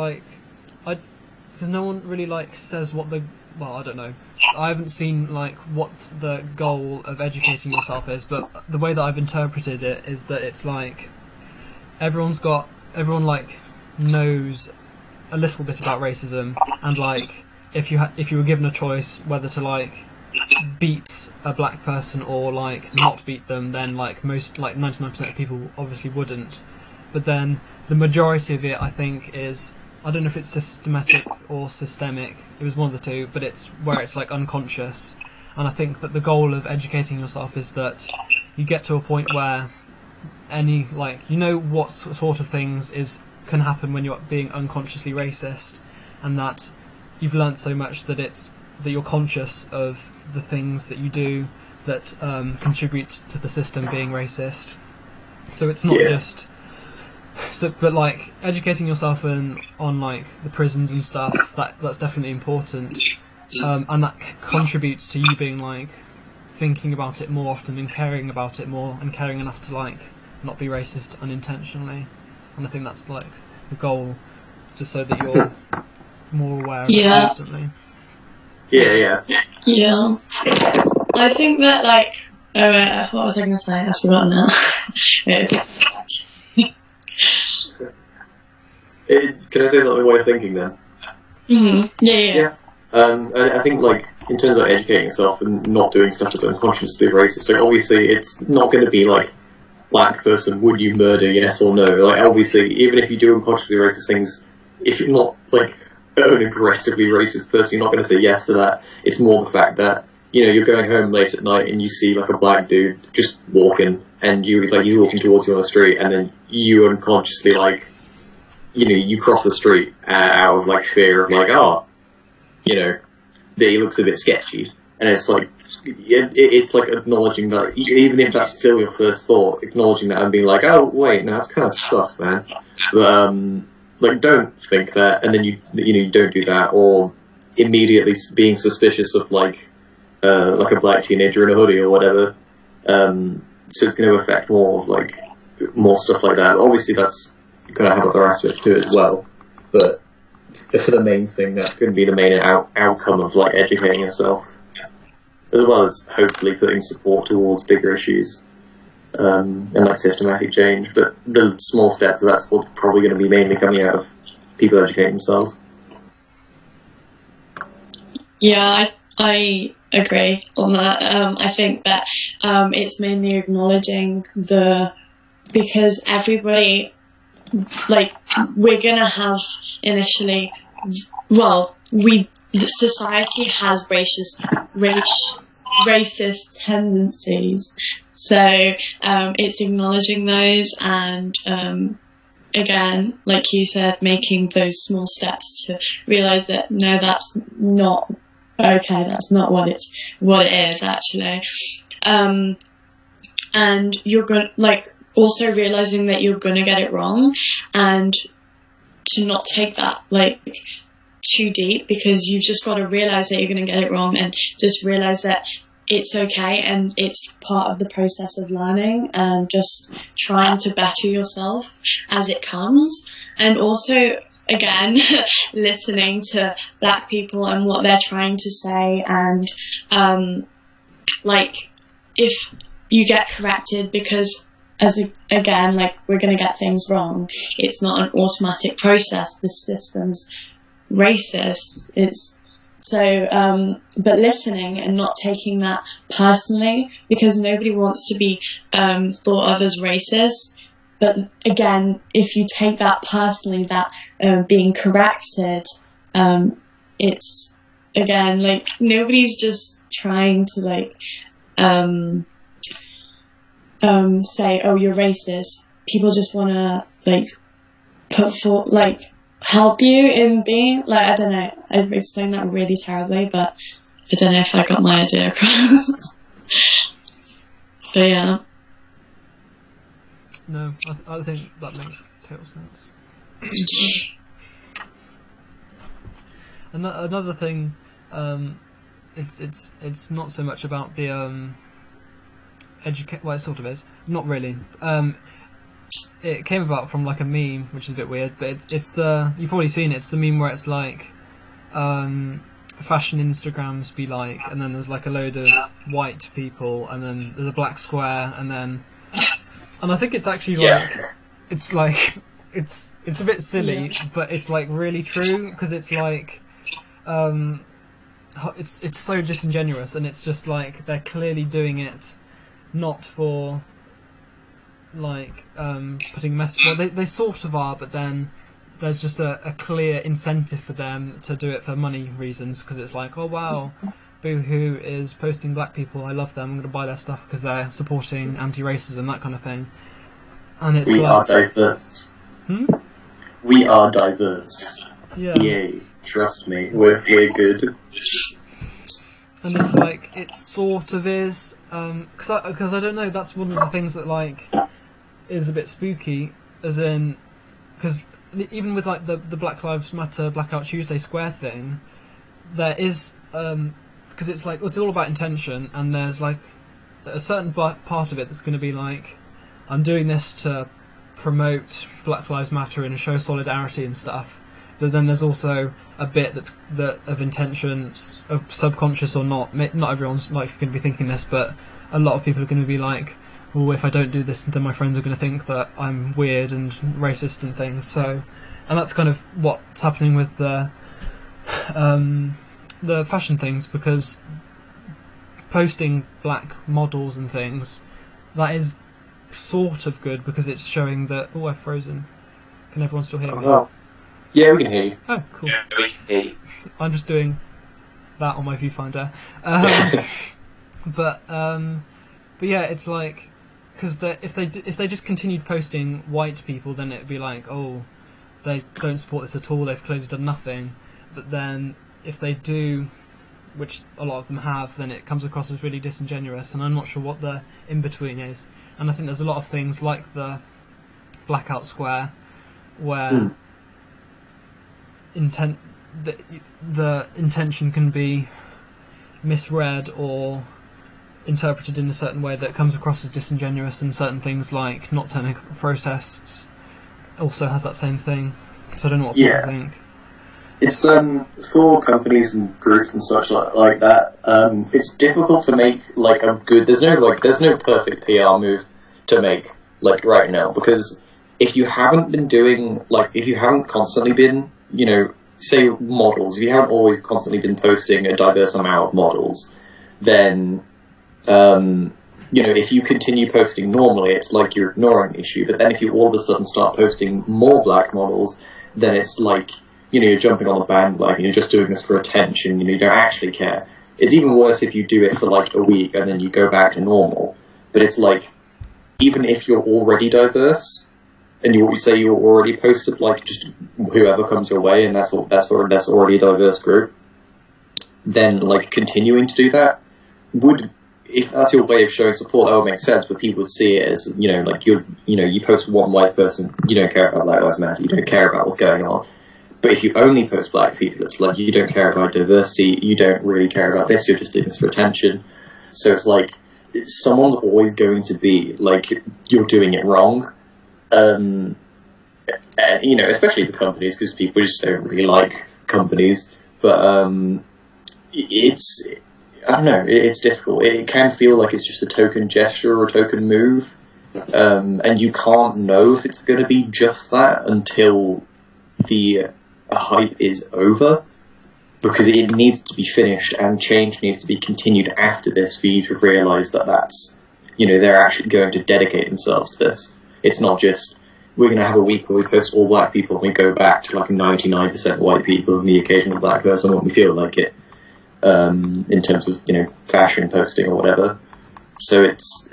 no one really says what I don't know. I haven't seen what the goal of educating yourself is, but the way that I've interpreted it is that it's everyone knows a little bit about racism, and if you were given a choice whether to beat a black person or not beat them, then most 99% of people obviously wouldn't. But then the majority of it, I think, is, I don't know if it's systematic or systemic, it was one of the two, but it's where it's unconscious. And I think that the goal of educating yourself is that you get to a point where what sort of things is can happen when you're being unconsciously racist, and that you've learnt so much that you're conscious of the things that you do that contribute to the system being racist. So it's not just but like educating yourself on like the prisons and stuff, that's definitely important, and that contributes to you being like thinking about it more often and caring about it more and caring enough to like not be racist unintentionally. And I think that's like the goal, just so that you're more aware of it constantly. Yeah. I think that like what was I going to say? I've forgotten now. Can I say something while you're thinking then? Mm-hmm. Yeah. I think, like, in terms of educating yourself and not doing stuff that's unconsciously racist, like, obviously it's not going to be like, black person, would you murder, yes or no? Like, obviously, even if you do unconsciously racist things, if you're not, like, an aggressively racist person, you're not going to say yes to that. It's more the fact that, you know, you're going home late at night and you see, like, a black dude just walking, and he's walking towards you on the street, and then you unconsciously, like, you know, you cross the street out of, like, fear of, like, oh, you know, that he looks a bit sketchy. And it's like, it's like acknowledging that, even if that's still your first thought, acknowledging that and being like, oh, wait, no, that's kind of sus, man. But, like, don't think that, and then you don't do that, or immediately being suspicious of, like a black teenager in a hoodie or whatever. So it's going to affect more stuff like that. Obviously, that's going to have other aspects to it as well, but for the main thing, that's going to be the main outcome of, like, educating yourself, as well as hopefully putting support towards bigger issues and, like, systematic change. But the small steps, that's what's probably going to be mainly coming out of people educating themselves. Yeah, I agree on that. I think that it's mainly acknowledging because everybody, like, we're gonna have initially, society has racist tendencies, so it's acknowledging those and again, like you said, making those small steps to realise that no, that's not okay, that's not what it is actually, and you're going, like, also realising that you're going to get it wrong, and to not take that, like, too deep, because you've just got to realise that you're going to get it wrong, and just realise that it's okay, and it's part of the process of learning, and just trying to better yourself as it comes. And also, again, listening to black people and what they're trying to say, and like, if you get corrected, because again, like, we're going to get things wrong, it's not an automatic process, the system's racist, it's so but listening and not taking that personally, because nobody wants to be thought of as racist. But again, if you take that personally, that being corrected, it's, again, like, nobody's just trying to, like, say, oh, you're racist. People just want to, like, help you in being, like, I don't know, I've explained that really terribly, but I don't know if I got my idea across. But yeah. No, I think that makes total sense. Another thing, it's not so much about the well, it sort of is, not really. It came about from, like, a meme, which is a bit weird, but it's the, you've already seen it, it's the meme where it's like fashion Instagrams be like, and then there's, like, a load of white people, and then there's a black square, and I think it's actually, like, it's like, it's a bit silly, but it's, like, really true, because it's like, it's so disingenuous, and it's just like they're clearly doing it not for, like, putting a message. Well, they sort of are, but then there's just a clear incentive for them to do it for money reasons, because it's like, oh wow, Boohoo is posting black people, I love them, I'm going to buy their stuff because they're supporting anti-racism, that kind of thing. And it's we like, are diverse. We are diverse. Yeah. Yay. Trust me, we're good. And it's like, it sort of is, because I don't know, that's one of the things that, like, is a bit spooky, as in, because even with, like, the Black Lives Matter Blackout Tuesday Square thing, there is, because it's like, it's all about intention, and there's, like, a certain part of it that's going to be like, I'm doing this to promote Black Lives Matter and show solidarity and stuff, but then there's also a bit that of intention, of subconscious or not. Not everyone's like going to be thinking this, but a lot of people are going to be like, well, if I don't do this, then my friends are going to think that I'm weird and racist and things. So, and that's kind of what's happening with the fashion things, because posting black models and things, that is sort of good because it's showing that. Oh, I've frozen. Can everyone still hear me? Oh. Yeah, we can hear you. Oh, cool. Yeah, we can hear you. I'm just doing that on my viewfinder. But yeah, it's like, because if they just continued posting white people, then it'd be like, oh, they don't support this at all. They've clearly done nothing. But then if they do, which a lot of them have, then it comes across as really disingenuous. And I'm not sure what the in between is. And I think there's a lot of things like the Blackout Square where. The intention can be misread or interpreted in a certain way that comes across as disingenuous, and certain things like not turning up protests also has that same thing. So I don't know what people think. It's for companies and groups and such like that. It's difficult to make like a good. There's no perfect PR move to make like right now, because if you haven't been doing if you haven't constantly been, say models, if you haven't always constantly been posting a diverse amount of models, then, if you continue posting normally, it's like you're ignoring the issue. But then if you all of a sudden start posting more black models, then it's like, you're jumping on the bandwagon, you're just doing this for attention, you don't actually care. It's even worse if you do it for like a week and then you go back to normal. But it's like, even if you're already diverse, and you say you already posted like just whoever comes your way, and that's already a diverse group, then like continuing to do that would, if that's your way of showing support, that would make sense. But people would see it as you post one white person, you don't care about Black Lives Matter, you don't care about what's going on. But if you only post black people, it's like you don't care about diversity, you don't really care about this, you're just doing this for attention. So it's like someone's always going to be like, you're doing it wrong. And, especially the companies, because people just don't really like companies. But it's, I don't know, it's difficult. It can feel like it's just a token gesture or a token move, and you can't know if it's going to be just that until the hype is over, because it needs to be finished and change needs to be continued after this for you to realise that that's, they're actually going to dedicate themselves to this. It's not just, we're going to have a week where we post all black people and we go back to like 99% white people and the occasional black person when we feel like it, in terms of, fashion posting or whatever. So it's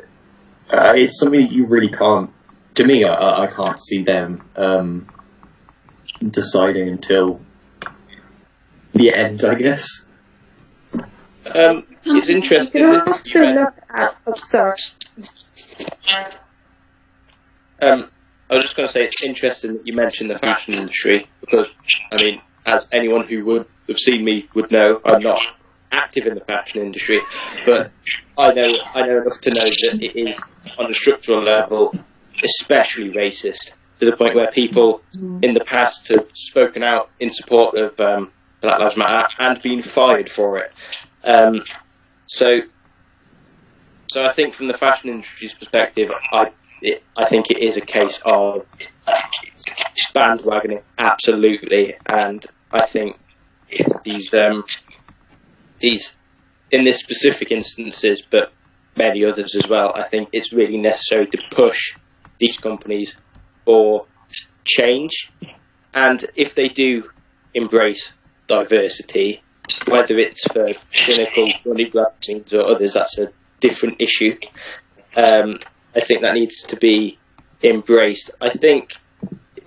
something that you really can't, to me, I can't see them deciding until the end, I guess. It's interesting. You can also look at, sorry. I was just going to say, it's interesting that you mentioned the fashion industry, because, as anyone who would have seen me would know, I'm not active in the fashion industry, but I know enough to know that it is, on a structural level, especially racist, to the point where people in the past have spoken out in support of Black Lives Matter and been fired for it. So I think from the fashion industry's perspective, I think it is a case of bandwagoning, absolutely, and I think these in this specific instances, but many others as well, I think it's really necessary to push these companies for change, and if they do embrace diversity, whether it's for clinical money grabbings or others, that's a different issue. I think that needs to be embraced. I think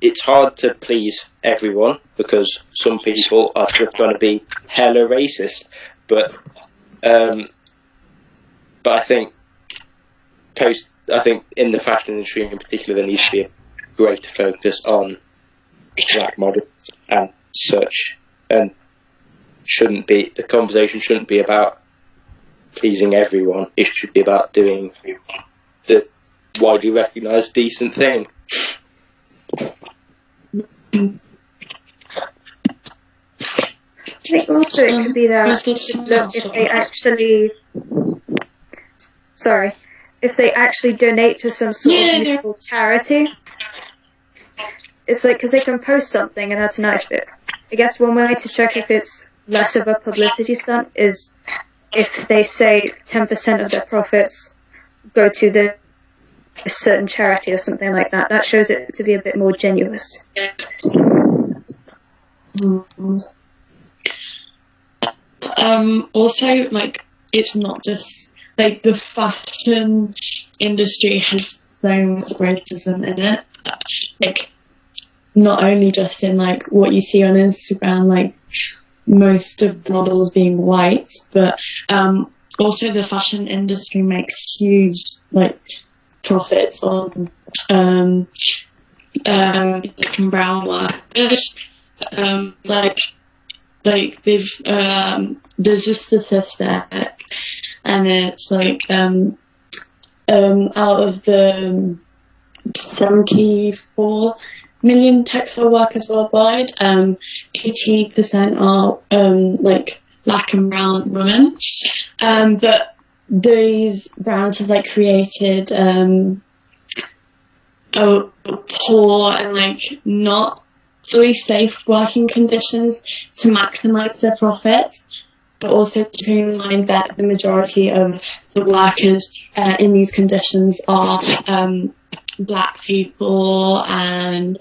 it's hard to please everyone because some people are just going to be hella racist. But I think in the fashion industry in particular, there needs to be a greater focus on black models and such, and the conversation shouldn't be about pleasing everyone. It should be about doing the widely recognised decent thing. I think also it could be that if they actually donate to some sort of useful charity, it's like, because they can post something and that's nice, but I guess one way to check if it's less of a publicity stunt is if they say 10% of their profits go to a certain charity or something like that. That shows it to be a bit more genuous. Also, like, it's not just, like, the fashion industry has so much racism in it. Like, not only just in, like, what you see on Instagram, like, most of the models being white, but also the fashion industry makes huge, like, profits on black and brown workers. Like they've there's a statistic, and it's like out of the 74 million textile workers worldwide, 80% are like black and brown women. But these brands have like created poor and like not fully safe working conditions to maximise their profits, but also keeping in mind that the majority of the workers in these conditions are black people and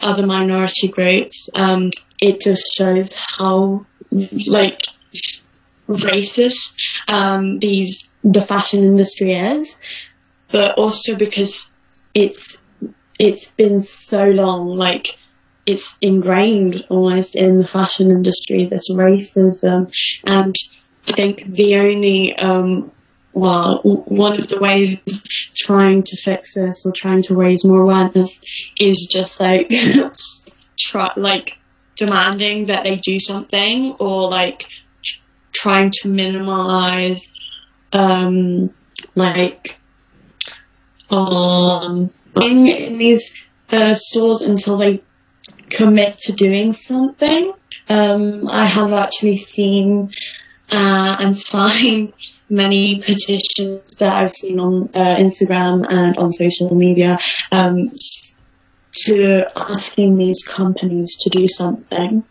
other minority groups. It just shows how like racist the fashion industry is, but also because it's been so long, like it's ingrained almost in the fashion industry, this racism. And I think the only one of the ways trying to fix this or trying to raise more awareness is just like demanding that they do something, or like trying to minimize in these stores until they commit to doing something. I have actually seen and signed many petitions that I've seen on Instagram and on social media to asking these companies to do something.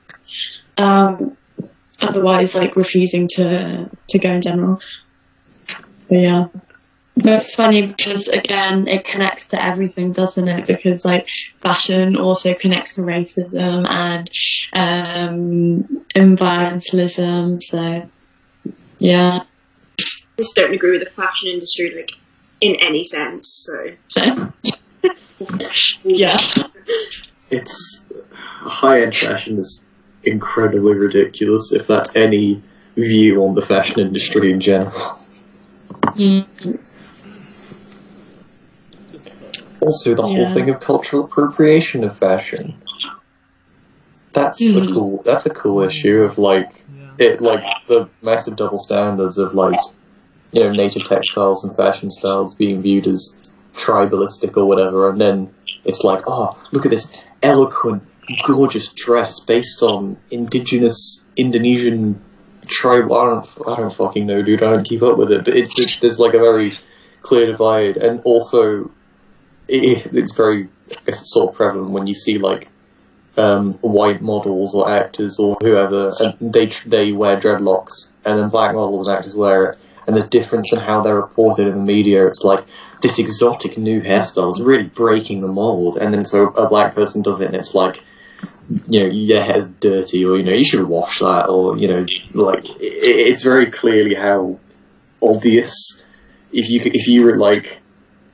Otherwise, like refusing to go in general. But yeah. That's funny because, again, it connects to everything, doesn't it? Because, like, fashion also connects to racism and environmentalism, so, yeah. I just don't agree with the fashion industry, like, in any sense, so. Yeah. It's high-end fashion is incredibly ridiculous, if that's any view on the fashion industry in general. Also, the whole thing of cultural appropriation of fashion. That's a cool issue of like the massive double standards of like, you know, native textiles and fashion styles being viewed as tribalistic or whatever, and then it's like, oh, look at this eloquent, gorgeous dress based on indigenous Indonesian tribe. I don't fucking know, dude. I don't keep up with it, but there's like a very clear divide, and also. It's very sort of prevalent when you see like white models or actors or whoever, and they wear dreadlocks, and then black models and actors wear it, and the difference in how they're reported in the media, it's like this exotic new hairstyle is really breaking the mold, and then so a black person does it, and it's like, you know, your hair's dirty, or you know, you should wash that, or you know, like it's very clearly how obvious if you were like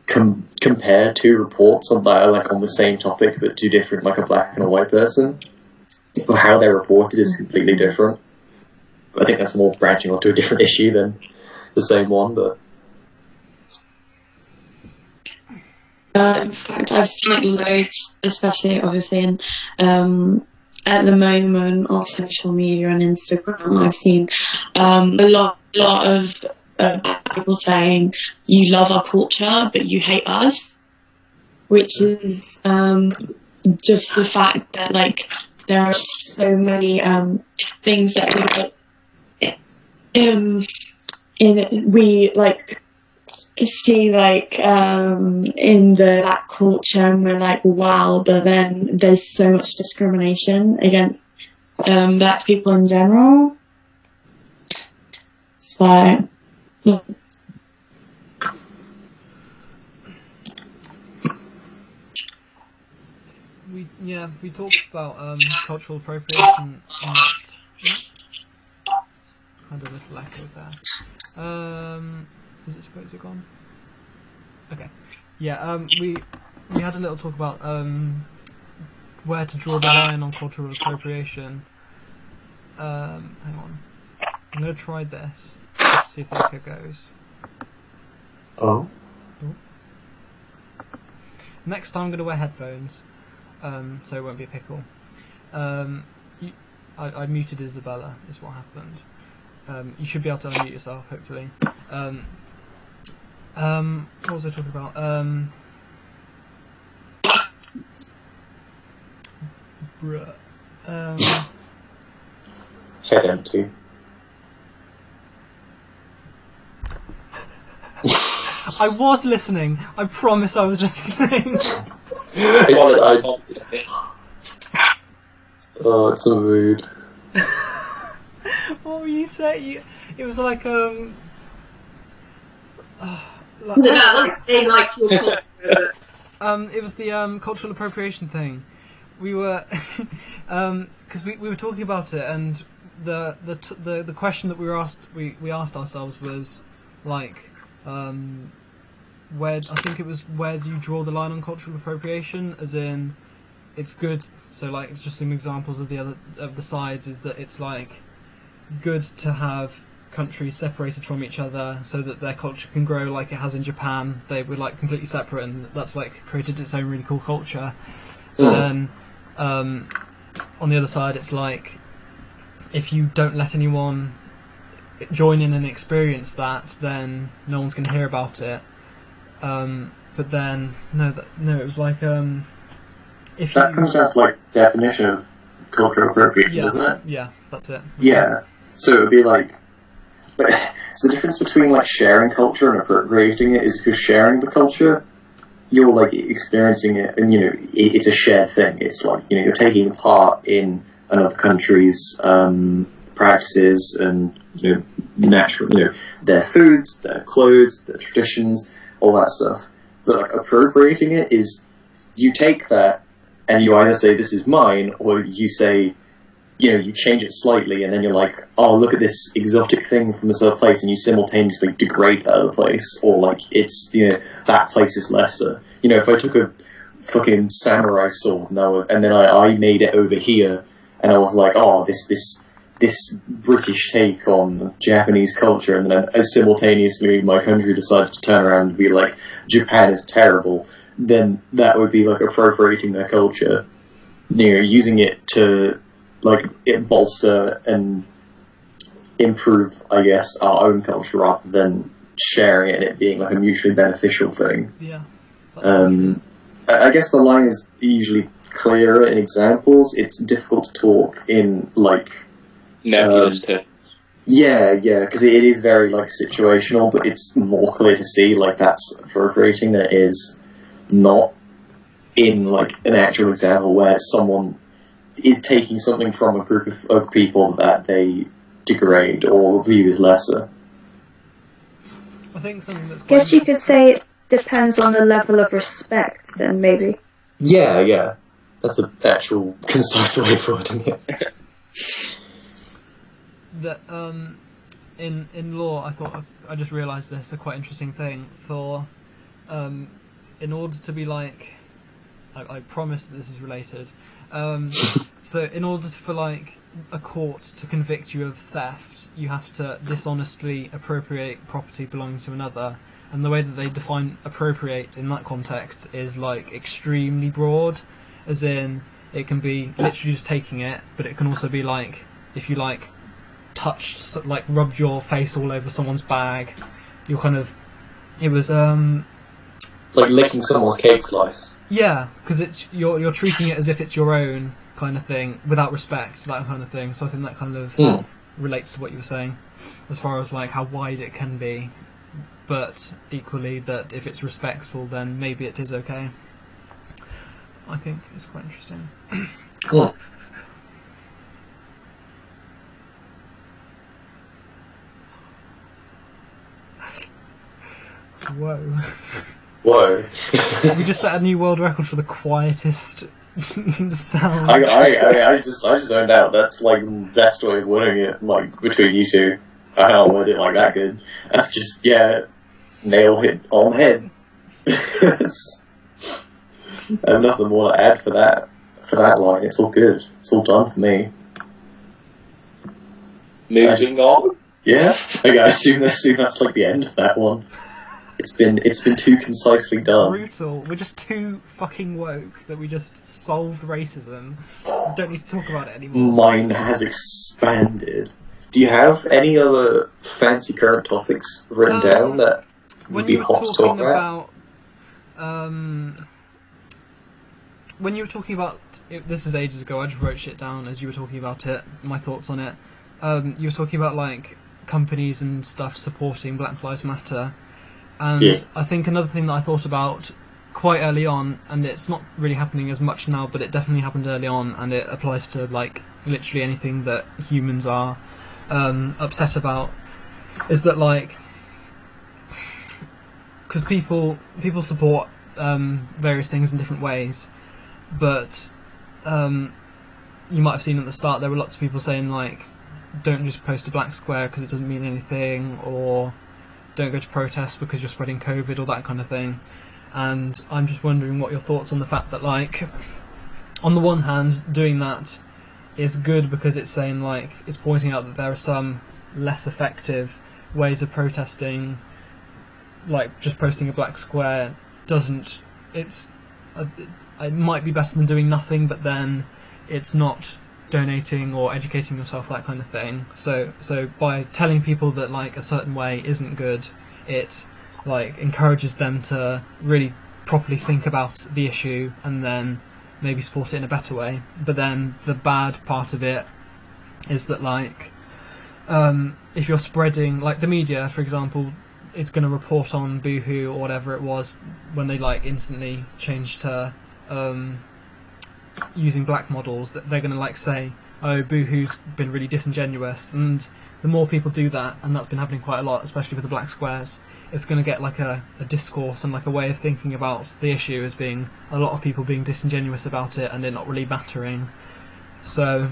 compare two reports on that, like on the same topic but two different, like a black and a white person, but how they're reported is completely different. I think that's more branching onto a different issue than the same one, but. In fact, I've seen it loads, especially obviously in at the moment on social media and Instagram. I've seen a lot of people saying you love our culture but you hate us, which is just the fact that like there are so many things that we like see like in the black culture, and we're like, wow, but then there's so much discrimination against black people in general. So we talked about cultural appropriation and that. Had a little echo there. Is it gone? Okay. Yeah, we had a little talk about where to draw the line on cultural appropriation. Hang on. I'm going to try this. Let's see if the echo goes. Oh. Next time I'm going to wear headphones, so it won't be a pickle. I muted Isabella, is what happened. You should be able to unmute yourself, hopefully. What was I talking about? Head empty. I was listening. I promise I was listening. Oh, it's a mood. What were you saying? It was like Was it that like they liked your culture? It was the cultural appropriation thing. We were because we were talking about it, and the question that we asked ourselves was like where I think it was where do you draw the line on cultural appropriation? As in, it's good. So like just some examples of the sides is that it's like good to have countries separated from each other so that their culture can grow like it has in Japan. They were like completely separate, and that's like created its own really cool culture. But then on the other side, it's like if you don't let anyone join in and experience that, then no one's going to hear about it. But then no, it was like if that comes down to like definition of cultural appropriation, doesn't it? Yeah, that's it. Yeah. So it would be like, it's the difference between like sharing culture and appropriating it is if you're sharing the culture, you're like experiencing it, and it's a shared thing. It's like you're taking part in another country's practices and natural, their foods, their clothes, their traditions, all that stuff. But like appropriating it is you take that and you either say this is mine, or you say you change it slightly, and then you're like, oh, look at this exotic thing from this other place, and you simultaneously degrade that other place, or like it's that place is lesser. If I took a fucking samurai sword and then I made it over here, and I was like, oh, this British take on Japanese culture, and then simultaneously my country decided to turn around and be like, Japan is terrible, then that would be like appropriating their culture, using it to like it bolster and improve, I guess, our own culture rather than sharing it and it being like a mutually beneficial thing. Yeah. I guess the line is usually clearer in examples. It's difficult to talk in like nebulous terms. Yeah, because it is very like situational, but it's more clear to see like that's appropriating than it is not in like an actual example where someone is taking something from a group of people that they degrade or view as lesser. I think something that's guess you could say it depends on the level of respect, then maybe. Yeah. That's an actual concise way of putting it. That in law, I just realised this a quite interesting thing for in order to be like, I promise that this is related. So in order for like a court to convict you of theft, you have to dishonestly appropriate property belonging to another. And the way that they define appropriate in that context is like extremely broad, as in it can be literally just taking it, but it can also be like if you like touched, like rubbed your face all over someone's bag, you're kind of, it was Like licking someone's cake slice. yeah, because it's you're treating it as if it's your own kind of thing without respect, that kind of thing. So I think that kind of relates to what you were saying, as far as like how wide it can be, but equally that if it's respectful, then maybe it is okay. I think it's quite interesting. Cool. Whoa. Whoa. We just set a new world record for the quietest sound. I just zoned out. That's like the best way of wording it, like between you two. I don't word it like that good. That's just, yeah, nail hit on head. I have nothing more to add for that line. It's all good. It's all done for me. Moving on. Yeah, okay, I assume that's like the end of that one. It's been too concisely done. Brutal. We're just too fucking woke that we just solved racism. We don't need to talk about it anymore. Mine has expanded. Do you have any other fancy current topics written down that would be hot to talk about? When you were talking about this is ages ago, I just wrote shit down as you were talking about it, my thoughts on it. You were talking about like companies and stuff supporting Black Lives Matter, and yeah. I think another thing that I thought about quite early on, and it's not really happening as much now, but it definitely happened early on, and it applies to like literally anything that humans are upset about, is that like, because people support various things in different ways, but you might have seen at the start there were lots of people saying like, don't just post a black square because it doesn't mean anything, or don't go to protests because you're spreading COVID, or that kind of thing. And I'm just wondering what your thoughts on the fact that like, on the one hand, doing that is good because it's saying like, it's pointing out that there are some less effective ways of protesting, like just posting a black square doesn't, it might be better than doing nothing, but then it's not donating or educating yourself, that kind of thing. So by telling people that like a certain way isn't good, it like encourages them to really properly think about the issue and then maybe support it in a better way. But then the bad part of it is that like, if you're spreading, like the media, for example, is going to report on Boohoo or whatever it was when they like instantly changed to using black models, that they're going to like say, oh, Boohoo's been really disingenuous, and the more people do that, and that's been happening quite a lot, especially with the black squares, it's going to get like a discourse and like a way of thinking about the issue as being a lot of people being disingenuous about it and it not really mattering. So,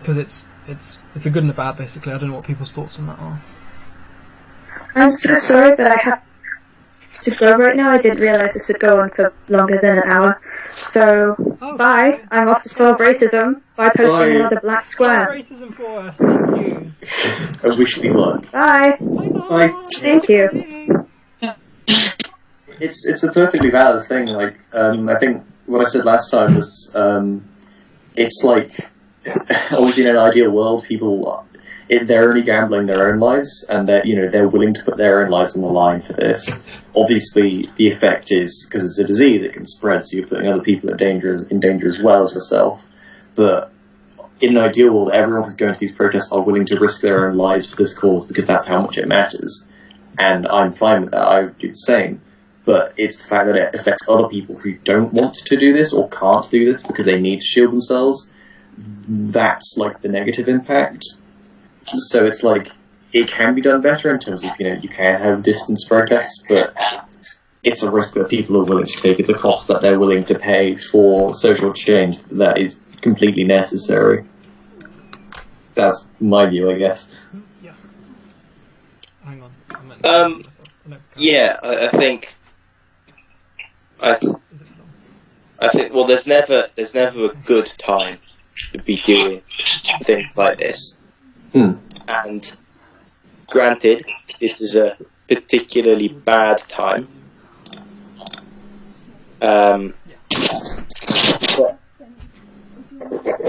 because it's a good and a bad, basically. I don't know what people's thoughts on that are. I'm so sorry, but I have to go right now. I didn't realise this would go on for longer than an hour. So, bye. Sorry. I'm off to solve racism by posting another black square. Solve racism for us, thank you. I wish me luck. Bye. Bye. Thank you. It's a perfectly valid thing. Like, I think what I said last time was, it's like, obviously in an ideal world, people, they're only gambling their own lives, and they're willing to put their own lives on the line for this. Obviously, the effect is, because it's a disease, it can spread, so you're putting other people in danger as well as yourself. But in an ideal world, everyone who's going to these protests are willing to risk their own lives for this cause because that's how much it matters. And I'm fine with that. I would do the same. But it's the fact that it affects other people who don't want to do this or can't do this because they need to shield themselves. That's like the negative impact. So it's like, it can be done better in terms of, you can have distance protests, but it's a risk that people are willing to take. It's a cost that they're willing to pay for social change that is completely necessary. That's my view, I guess. Yeah. Hang on. Yeah, I think I think, well, there's never a good time to be doing things like this. And granted, this is a particularly bad time. But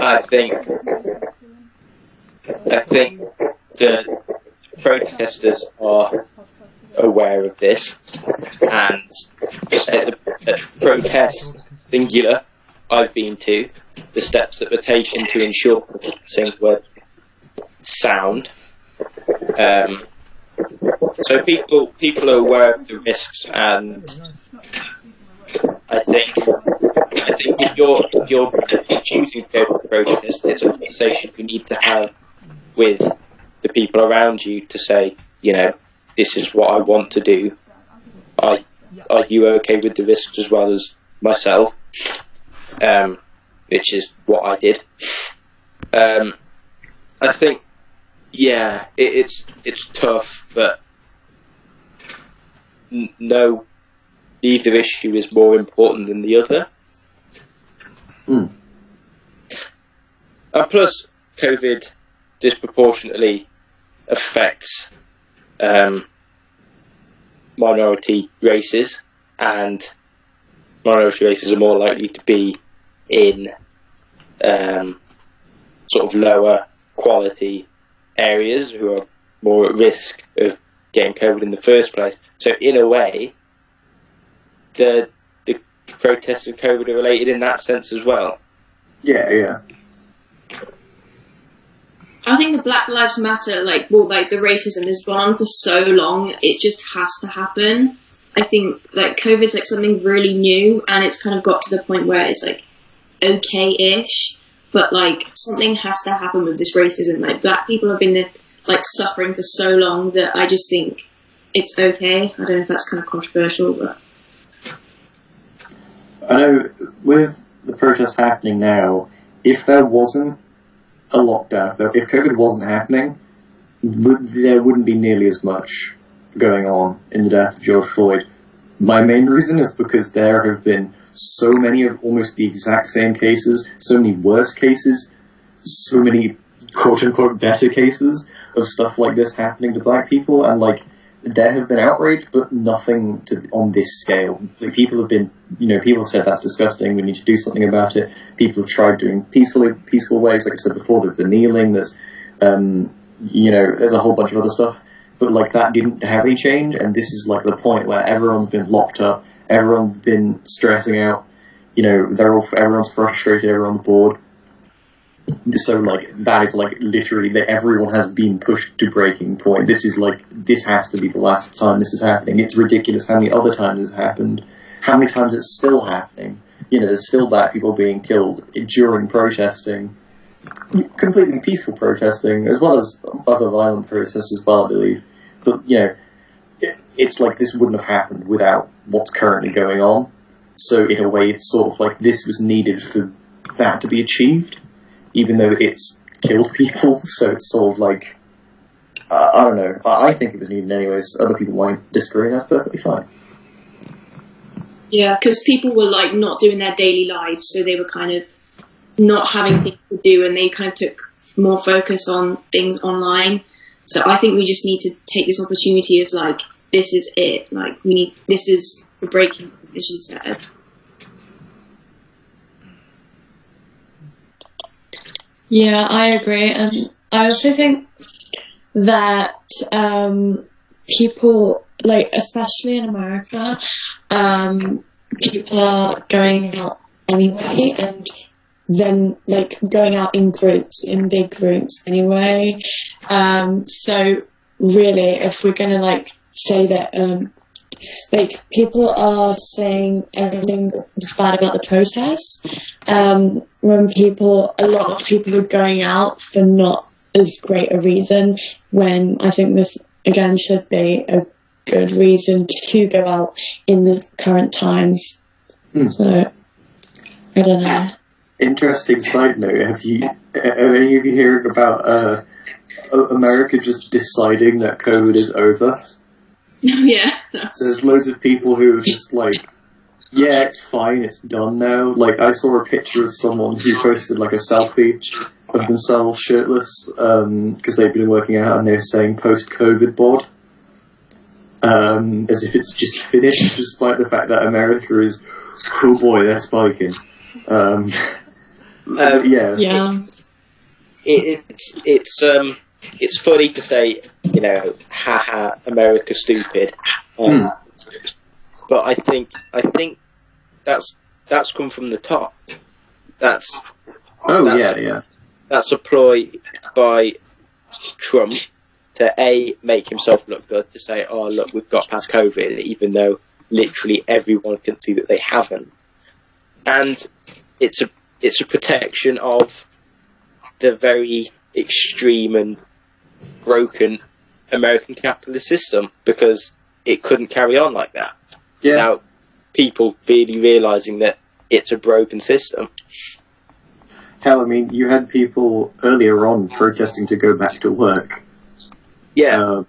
I think the protesters are aware of this, and at the protest singular I've been to, the steps that were taken to ensure that things were sound. So people are aware of the risks, and I think if you're choosing to go to protest, it's a conversation you need to have with the people around you to say, you know, this is what I want to do. Are you okay with the risks as well as myself? Which is what I did. I think, yeah, it's tough, but no, neither issue is more important than the other. And plus, COVID disproportionately affects minority races, and minority races are more likely to be in sort of lower quality areas, who are more at risk of getting COVID in the first place. So in a way, the protests of COVID are related in that sense as well. Yeah. I think the Black Lives Matter, the racism has gone on for so long, it just has to happen. I think, COVID's, something really new, and it's kind of got to the point where it's, okay-ish, but, something has to happen with this racism. Black people have been, suffering for so long that I just think it's okay. I don't know if that's kind of controversial, but... I know, with the protests happening now, if there wasn't a lockdown, if COVID wasn't happening, there wouldn't be nearly as much going on in the death of George Floyd. My main reason is because there have been so many of almost the exact same cases, so many worse cases, so many quote-unquote better cases of stuff like this happening to black people, and there have been outrage, but nothing on this scale. People have been, people have said that's disgusting, we need to do something about it. People have tried doing peaceful ways, like I said before, there's the kneeling, there's, there's a whole bunch of other stuff. But, that didn't have any change, and this is, the point where everyone's been locked up, everyone's been stressing out, everyone's frustrated, everyone's bored. So, that is, literally, that everyone has been pushed to breaking point. This is, this has to be the last time this is happening. It's ridiculous how many other times it's happened, how many times it's still happening. There's still black people being killed during protesting, completely peaceful protesting, as well as other violent protests as well, I believe. But, it's this wouldn't have happened without what's currently going on. So, in a way, it's sort of this was needed for that to be achieved, even though it's killed people. So it's sort of I don't know. I think it was needed anyways. Other people might disagree, and that's perfectly fine. Yeah, because people were not doing their daily lives, so they were kind of not having things to do, and they kind of took more focus on things online. So I think we just need to take this opportunity as this is it. This is the breaking point, as you said. Yeah, I agree, and I also think that people, especially in America, people are going out anyway, and then going out in groups, in big groups anyway. So really, if we're gonna say that people are saying everything that's bad about the protests, when a lot of people are going out for not as great a reason, when I think this again should be a good reason to go out in the current times. So I don't know. Interesting side note, have any of you heard about America just deciding that COVID is over? Yeah. There's loads of people who are just yeah, it's fine, it's done now. Like, I saw a picture of someone who posted, like, a selfie of themselves shirtless, because they'd been working out, and they're saying post-COVID bod, as if it's just finished, despite the fact that America is, oh boy, they're spiking. Yeah. It's funny to say, you know, haha, America stupid. But I think that's come from the top. That's a ploy by Trump to make himself look good, to say, oh look, we've got past COVID, even though literally everyone can see that they haven't. And it's a protection of the very extreme and broken American capitalist system, because it couldn't carry on like that without people really realising that it's a broken system. Hell, I mean, you had people earlier on protesting to go back to work. Yeah.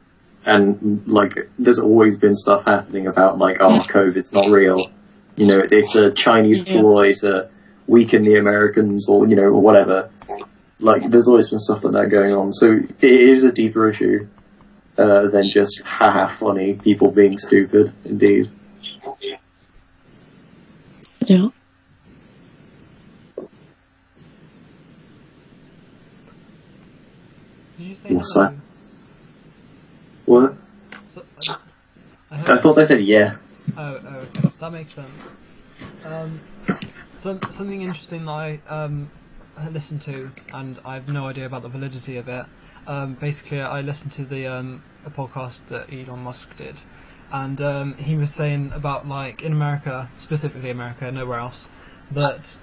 And, like, there's always been stuff happening about, like, oh, COVID's not real. You know, it's a Chinese ploy to weaken the Americans, or, you know, or whatever. Like, there's always been stuff like that going on. So it is a deeper issue than just, haha, funny, people being stupid, indeed. Yeah. Did you say What's hello? that? What? So, I thought they said yeah. Oh, okay. That makes sense. Something interesting that I listened to, and I have no idea about the validity of it. Basically, I listened to a podcast that Elon Musk did, and he was saying about, like, in America, specifically America, nowhere else, that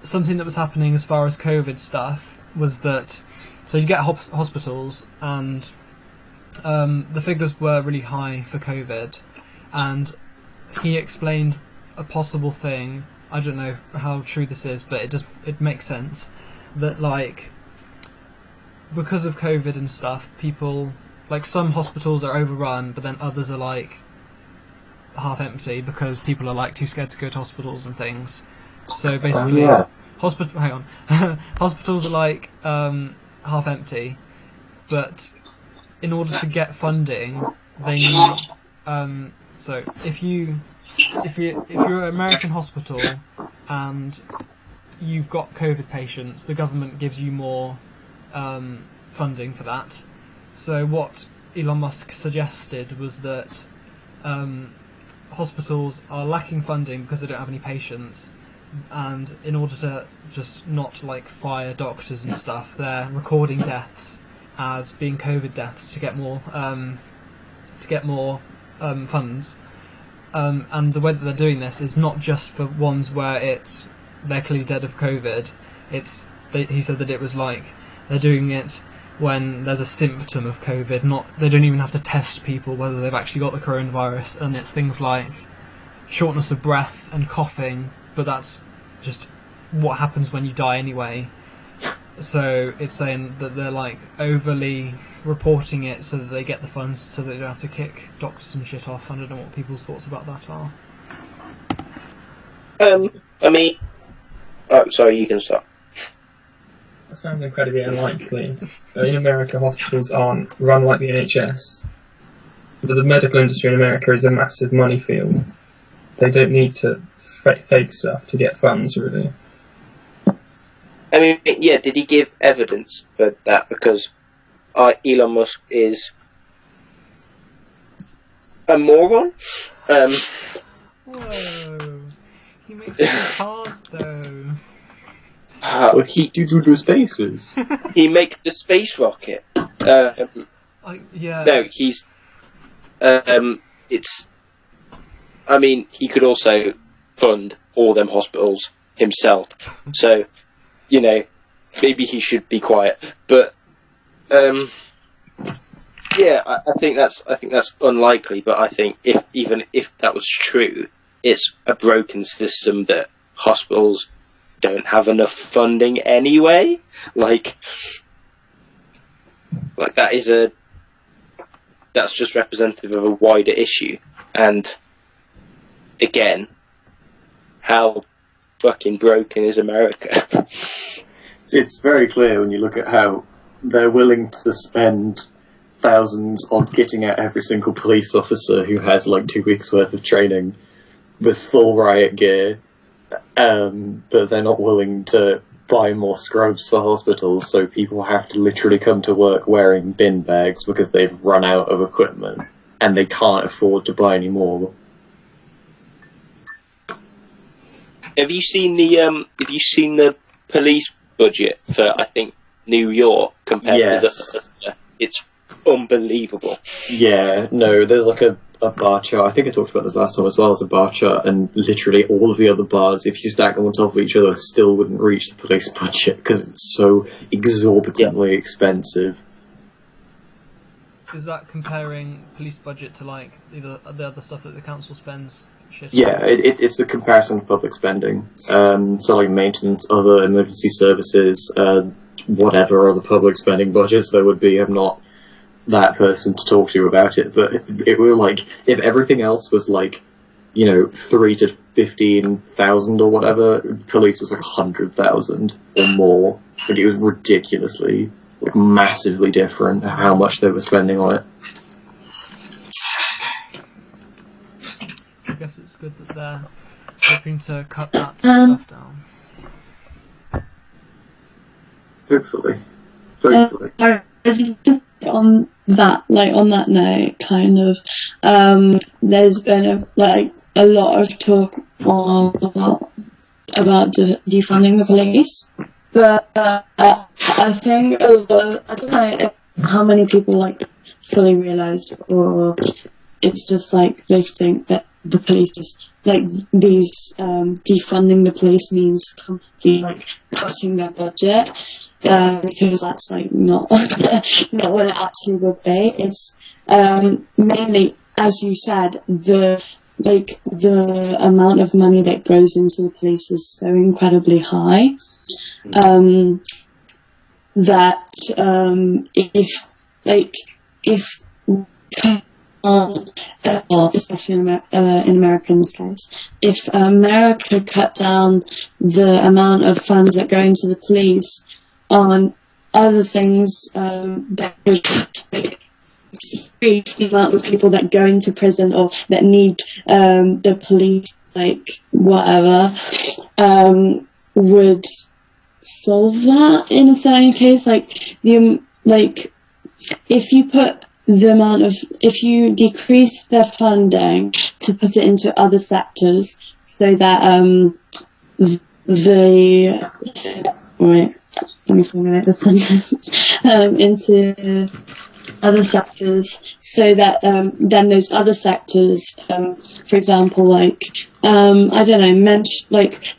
something that was happening as far as COVID stuff was that, so you get hospitals, and the figures were really high for COVID, and he explained a possible thing. I don't know how true this is, but it makes sense that, like, because of COVID and stuff, people, like, some hospitals are overrun, but then others are, like, half empty because people are, like, too scared to go to hospitals and things. So basically, hospitals are, like, half empty, but in order to get funding, they need. So if you're an American hospital and you've got COVID patients, the government gives you more funding for that. So what Elon Musk suggested was that hospitals are lacking funding because they don't have any patients, and in order to just not, like, fire doctors and stuff, they're recording deaths as being COVID deaths to get more funds. And the way that they're doing this is not just for ones where they're clearly dead of COVID. He said that it was like they're doing it when there's a symptom of COVID. They don't even have to test people whether they've actually got the coronavirus, and it's things like shortness of breath and coughing, but that's just what happens when you die anyway. So it's saying that they're, like, overly reporting it so that they get the funds, so that they don't have to kick doctors and shit off. I don't know what people's thoughts about that are. I mean, oh, sorry, you can start. That sounds incredibly unlikely. In America, hospitals aren't run like the NHS. But the medical industry in America is a massive money field. They don't need to fake stuff to get funds, really. I mean, yeah, did he give evidence for that? Because Elon Musk is a moron. Whoa. He makes good cars, though. What he do the spaces? He makes the space rocket. Yeah. No, he's. It's. I mean, he could also fund all them hospitals himself. So, you know, maybe he should be quiet. But, yeah, I think that's unlikely. But I think even if that was true, it's a broken system that hospitals don't have enough funding anyway. Like that's just representative of a wider issue, and again, how fucking broken is America? It's very clear when you look at how they're willing to spend thousands on kitting out every single police officer who has like 2 weeks worth of training with full riot gear, but they're not willing to buy more scrubs for hospitals, so people have to literally come to work wearing bin bags because they've run out of equipment and they can't afford to buy any more. Have you seen the police budget for, I think, New York compared to the? It's unbelievable. Yeah, no, there's like a bar chart. I think I talked about this last time as well. It's a bar chart, and literally all of the other bars, if you stack them on top of each other, still wouldn't reach the police budget because it's so exorbitantly expensive. Is that comparing police budget to like the other stuff that the council spends? Yeah, it's the comparison of public spending. So like maintenance, other emergency services, whatever other public spending budgets there would be. I'm not that person to talk to about it, but it was like, if everything else was like, 3 to 15,000 or whatever, police was like 100,000 or more. Like, it was ridiculously, like, massively different how much they were spending on it. I guess it's good that they're hoping to cut that stuff down. Hopefully. On that note, kind of, there's been a lot of talk about defunding the police, but I think I don't know how many people fully realise, or it's just they think that the police is these defunding the police means completely cutting their budget. Because that's not what it actually would be. It's mainly, as you said, the amount of money that goes into the police is so incredibly high that especially in America in this case, if America cut down the amount of funds that go into the police on other things that could increase the amount of people that go into prison or that need the police, whatever, would solve that in a certain case. If you decrease their funding to put it into other sectors, so that let me formulate the sentence, into other sectors, so that then those other sectors, for example, I don't know,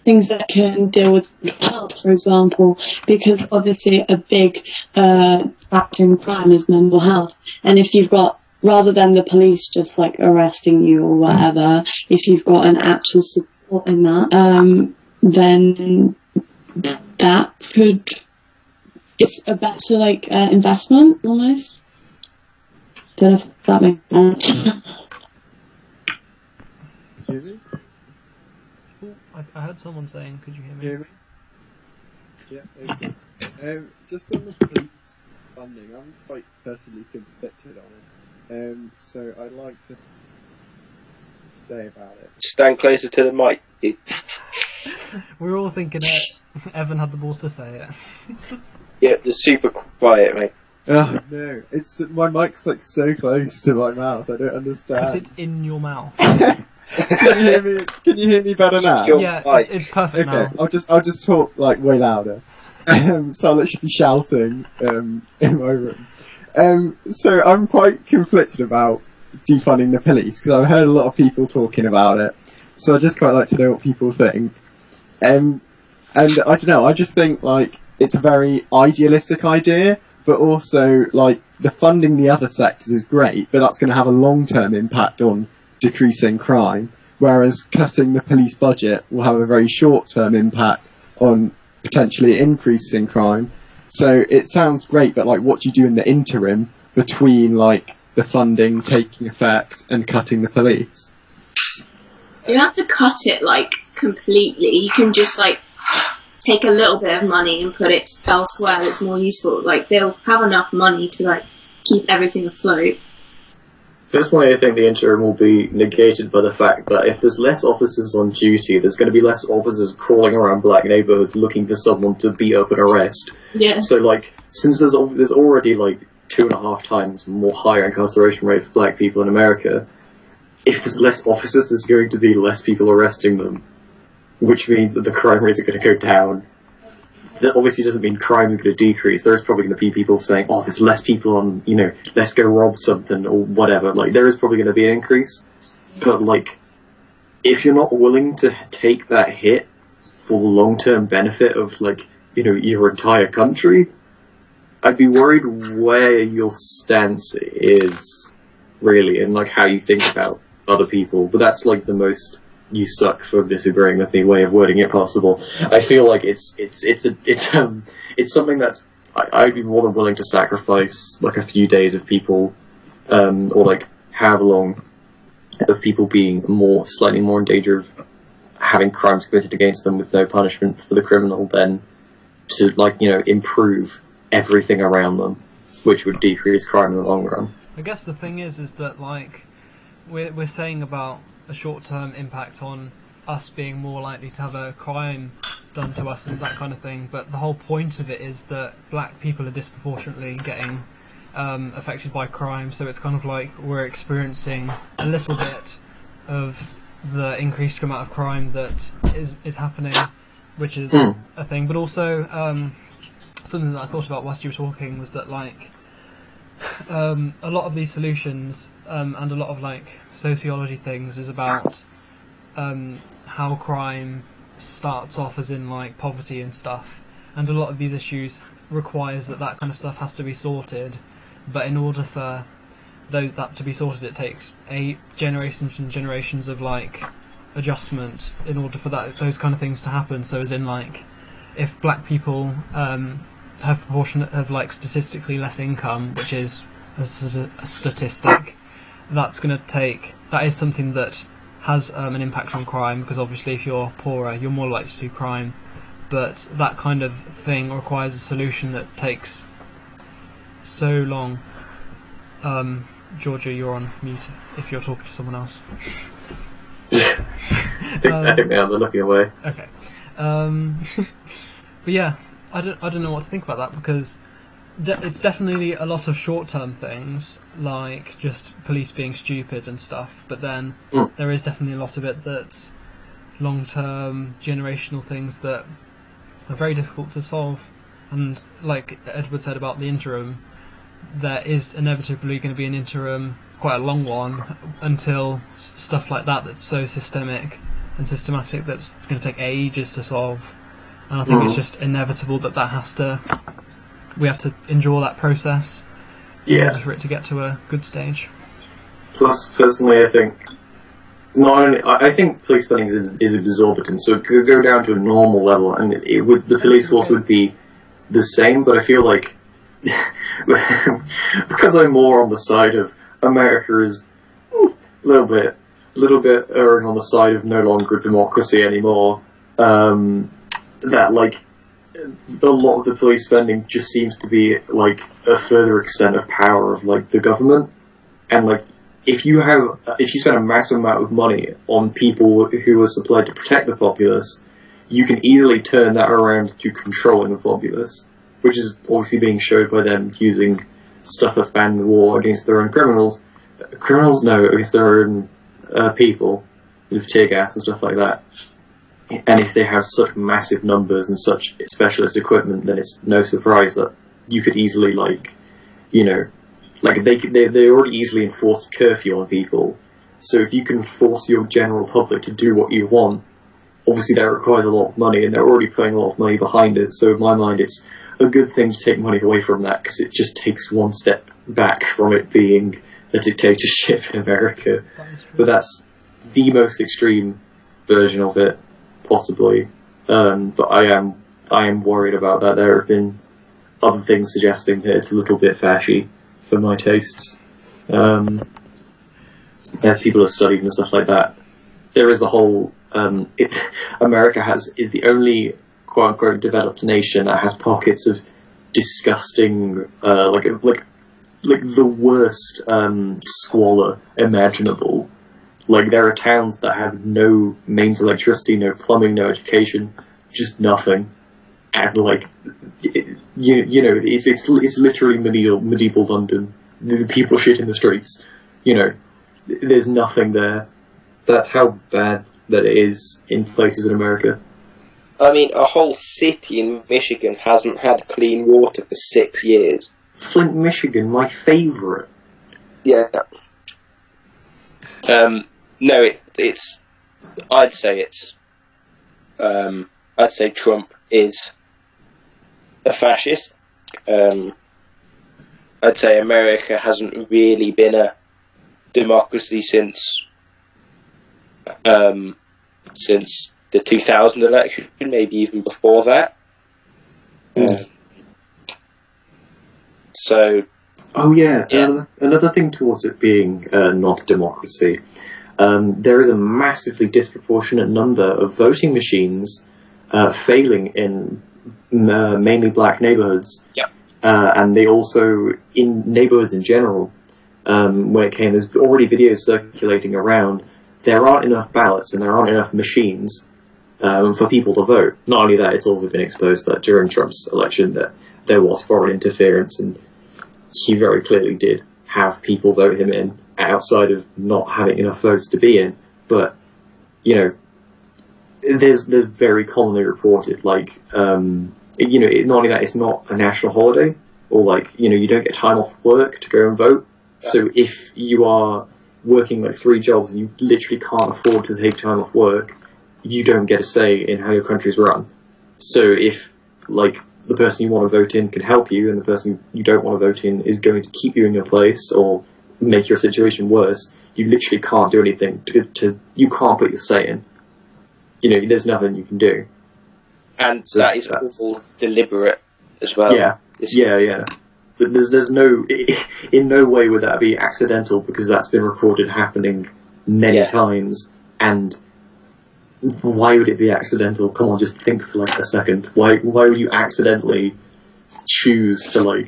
things that can deal with health, for example, because obviously a big factor in crime is mental health, and if you've got, rather than the police just arresting you or whatever, if you've got an actual support in that, then that could, it's a better investment almost. Don't know if that makes sense. Hear me? I heard someone saying, could you hear me? Yeah, okay. Just on the police funding, I'm quite personally conflicted on it. So I'd like to say about it. Stand closer to the mic. We're all thinking it. Evan had the balls to say it. Yeah, they're super quiet, mate. Oh no, it's my mic's so close to my mouth. I don't understand. Because it's in your mouth. Can you hear me? Can you hear me better now? Yeah, it's perfect now. Okay, I'll just talk way louder. So I'll literally be shouting in my room. So I'm quite conflicted about defunding the police because I've heard a lot of people talking about it. So I just quite like to know what people think. And I don't know. I just think it's a very idealistic idea, but also the funding the other sectors is great, but that's going to have a long-term impact on decreasing crime, whereas cutting the police budget will have a very short-term impact on potentially increasing crime. So it sounds great, but what do you do in the interim between the funding taking effect and cutting the police? You have to cut it, like, completely. You can just, like, take a little bit of money and put it elsewhere that's more useful. Like, they'll have enough money to, like, keep everything afloat. Personally, I think the interim will be negated by the fact that if there's less officers on duty, there's going to be less officers crawling around black neighbourhoods looking for someone to beat up and arrest. Yeah. So, like, since there's already, like, 2.5 times more higher incarceration rate for black people in America, if there's less officers, there's going to be less people arresting them, which means that the crime rates are going to go down. That obviously doesn't mean crime is going to decrease. There's probably going to be people saying, oh, there's less people on, you know, let's go rob something or whatever. Like, there is probably going to be an increase. But, like, if you're not willing to take that hit for the long-term benefit of, like, you know, your entire country, I'd be worried where your stance is, really, and, like, how you think about other people. But that's, like, the most you suck for disagreeing with me way of wording it possible. I feel like it's something that's I'd be more than willing to sacrifice like a few days of people, or like however long of people being slightly more in danger of having crimes committed against them with no punishment for the criminal than to, like, you know, improve everything around them, which would decrease crime in the long run. I guess the thing is that, like, we're saying about a short-term impact on us being more likely to have a crime done to us and that kind of thing, but the whole point of it is that black people are disproportionately getting affected by crime, so it's kind of like we're experiencing a little bit of the increased amount of crime that is happening, which is a thing. But also something that I thought about whilst you were talking was that, like, a lot of these solutions and a lot of, like, sociology things is about how crime starts off as in, like, poverty and stuff, and a lot of these issues requires that kind of stuff has to be sorted, but in order for that to be sorted it takes generations and generations of, like, adjustment in order for those kind of things to happen. So as in, like, if black people have like statistically less income, which is a statistic, that is something that has an impact on crime, because obviously if you're poorer you're more likely to do crime, but that kind of thing requires a solution that takes so long. Georgia, you're on mute if you're talking to someone else. I think they're looking away. Okay. But yeah, I don't know what to think about that, because it's definitely a lot of short-term things, like just police being stupid and stuff, but then there is definitely a lot of it that's long-term, generational things that are very difficult to solve. And like Edward said about the interim, there is inevitably going to be an interim, quite a long one, until stuff like that's so systemic and systematic that it's going to take ages to solve. And I think it's just inevitable that we have to endure that process in order for it to get to a good stage. Plus, personally, I think I think police spending is exorbitant, so it could go down to a normal level, and the police force would be the same. But I feel like because I'm more on the side of America is a little bit erring on the side of no longer democracy anymore. That, like, a lot of the police spending just seems to be like a further extent of power of, like, the government, and, like, if you spend a massive amount of money on people who are supplied to protect the populace, you can easily turn that around to controlling the populace, which is obviously being showed by them using stuff that's banned in war against their own against their own people, with tear gas and stuff like that. And if they have such massive numbers and such specialist equipment, then it's no surprise that you could easily, like, you know, like they already easily enforced curfew on people. So if you can force your general public to do what you want, obviously that requires a lot of money, and they're already putting a lot of money behind it. So in my mind, it's a good thing to take money away from that, because it just takes one step back from it being a dictatorship in America. But that's the most extreme version of it, possibly. But I am worried about that. There have been other things suggesting that it's a little bit fashy for my tastes. People have studied and stuff like that. there is the whole America is the only quote unquote developed nation that has pockets of disgusting like the worst squalor imaginable. Like, there are towns that have no mains electricity, no plumbing, no education, just nothing, and like it's literally medieval London. The people shit in the streets. There's nothing there. That's how bad that it is in places in America. I mean, a whole city in Michigan hasn't had clean water for 6 years. Flint, Michigan, my favourite. Yeah. No, it's. I'd say Trump is a fascist. I'd say America hasn't really been a democracy since the 2000 election, maybe even before that. Oh yeah. Another thing towards it being not a democracy, there is a massively disproportionate number of voting machines failing in mainly black neighborhoods. Yeah. And they also, in neighborhoods in general, there's already videos circulating around, there aren't enough ballots and there aren't enough machines for people to vote. Not only that, it's also been exposed that during Trump's election that there was foreign interference, and he very clearly did have people vote him in outside of not having enough votes to be in. But, there's very commonly reported, like, not only that, it's not a national holiday, or you don't get time off work to go and vote. So if you are working like 3 jobs and you literally can't afford to take time off work, you don't get a say in how your country's run. So if the person you want to vote in can help you, and the person you don't want to vote in is going to keep you in your place or make your situation worse, you literally can't do anything you can't put your say in. There's nothing you can do. And so that is all deliberate as well. Yeah. There's no, in no way would that be accidental, because that's been recorded happening many times. And why would it be accidental? Come on, just think for a second. Why would you accidentally choose to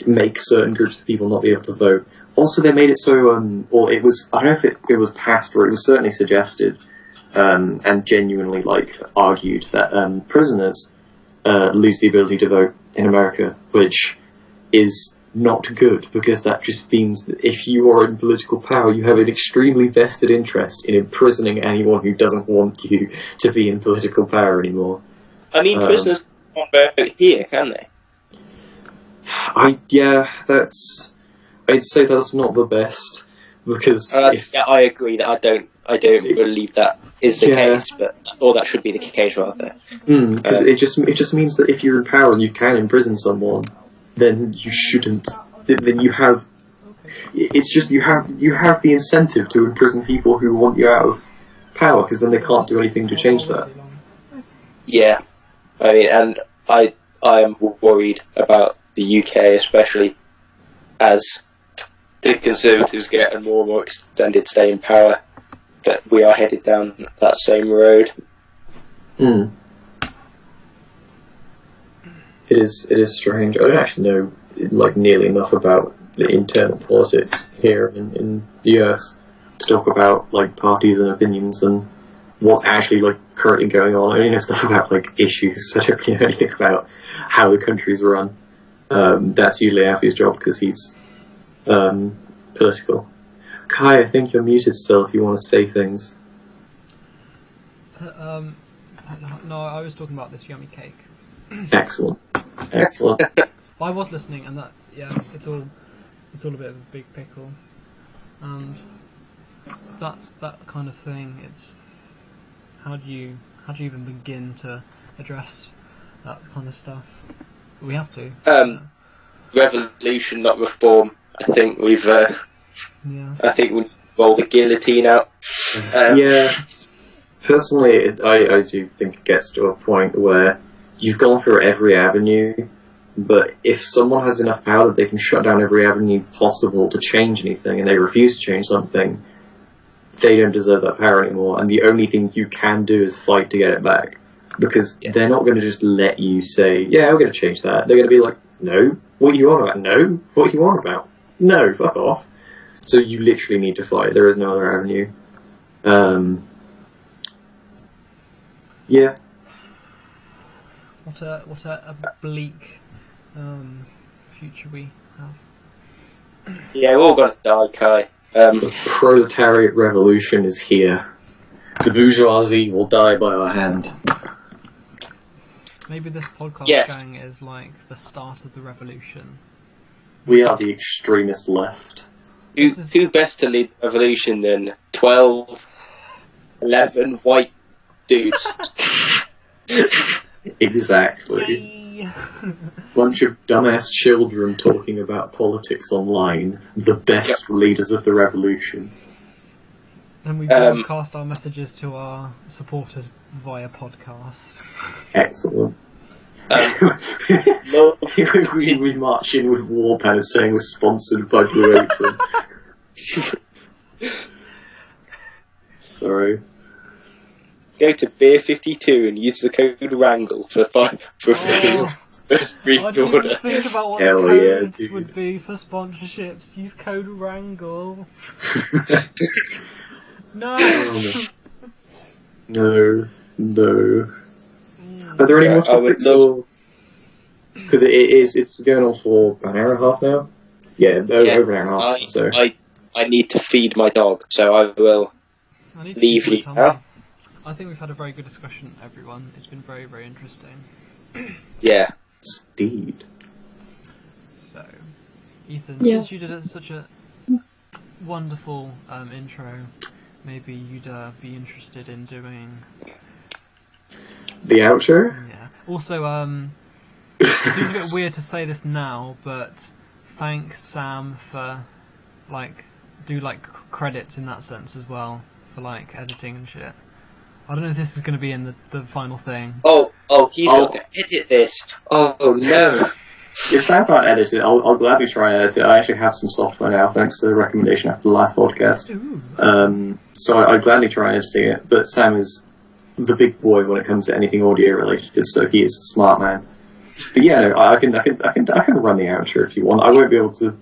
make certain groups of people not be able to vote? Also, they made it so, or it was, I don't know if it was passed, or it was certainly suggested, and genuinely argued that prisoners lose the ability to vote in America, which is not good, because that just means that if you are in political power, you have an extremely vested interest in imprisoning anyone who doesn't want you to be in political power anymore. I mean, prisoners can't vote here, can they? I'd say that's not the best, because I agree that I don't believe that is the case, or that should be the case rather. Because it just means that if you're in power and you can imprison someone, then you shouldn't. Then you have. It's just you have the incentive to imprison people who want you out of power, because then they can't do anything to change that. Yeah, I mean, and I am worried about the UK, especially as the Conservatives get a more and more extended stay in power, that we are headed down that same road. It is strange. I don't actually know nearly enough about the internal politics here in the US to talk about parties and opinions and what's actually currently going on. I only know stuff about issues. I don't really know anything about how the country's run. That's usually Alfie's job, because he's political. Kai, I think you're muted still if you want to say things. No, I was talking about this yummy cake. Excellent. I was listening, and it's all a bit of a big pickle, and that kind of thing. It's how do you even begin to address that kind of stuff? We have to. Revolution, not reform. I think we've. I think we roll the guillotine out. Personally, I do think it gets to a point where you've gone through every avenue, but if someone has enough power that they can shut down every avenue possible to change anything, and they refuse to change something, they don't deserve that power anymore, and the only thing you can do is fight to get it back. Because they're not going to just let you say, yeah, we're going to change that. They're going to be like, no, what are you on about? No, what are you on about? No, fuck off. So you literally need to fight. There is no other avenue. Yeah. What a bleak future we have. Yeah, we're all gonna die, Kai. The proletariat revolution is here. The bourgeoisie will die by our hand. Maybe this podcast gang is like the start of the revolution. We are the extremist left. Who best to lead the revolution than 12, 11 white dudes? Exactly. Bunch of dumbass children talking about politics online. The best leaders of the revolution. And we broadcast our messages to our supporters via podcast. Excellent. We march in with war banners saying we're sponsored by Blue Apron. Sorry. Go to Beer 52 and use the code Wrangle for first I didn't pre-order. even think about what Hell the codes yeah, would be for sponsorships. Use code Wrangle. No. No. Are there any more topics? Because it's going on for about an hour and a half now. Yeah, over an hour and a half. So I need to feed my dog, so I will leave you now. I think we've had a very good discussion, everyone. It's been very, very interesting. Yeah. Indeed. So, Ethan, since you did such a wonderful intro, maybe you'd be interested in doing the outro? Yeah. Also, it seems a bit weird to say this now, but thank Sam for do credits in that sense as well for editing and shit. I don't know if this is going to be in the final thing. Oh, he's got to edit this. Oh no. If Sam can't edit it, I'll gladly try and edit it. I actually have some software now, thanks to the recommendation after the last podcast. So I'd gladly try and editing it, but Sam is the big boy when it comes to anything audio related, so he is the smart man. But yeah, no, I can run the outro if you want. I won't be able to.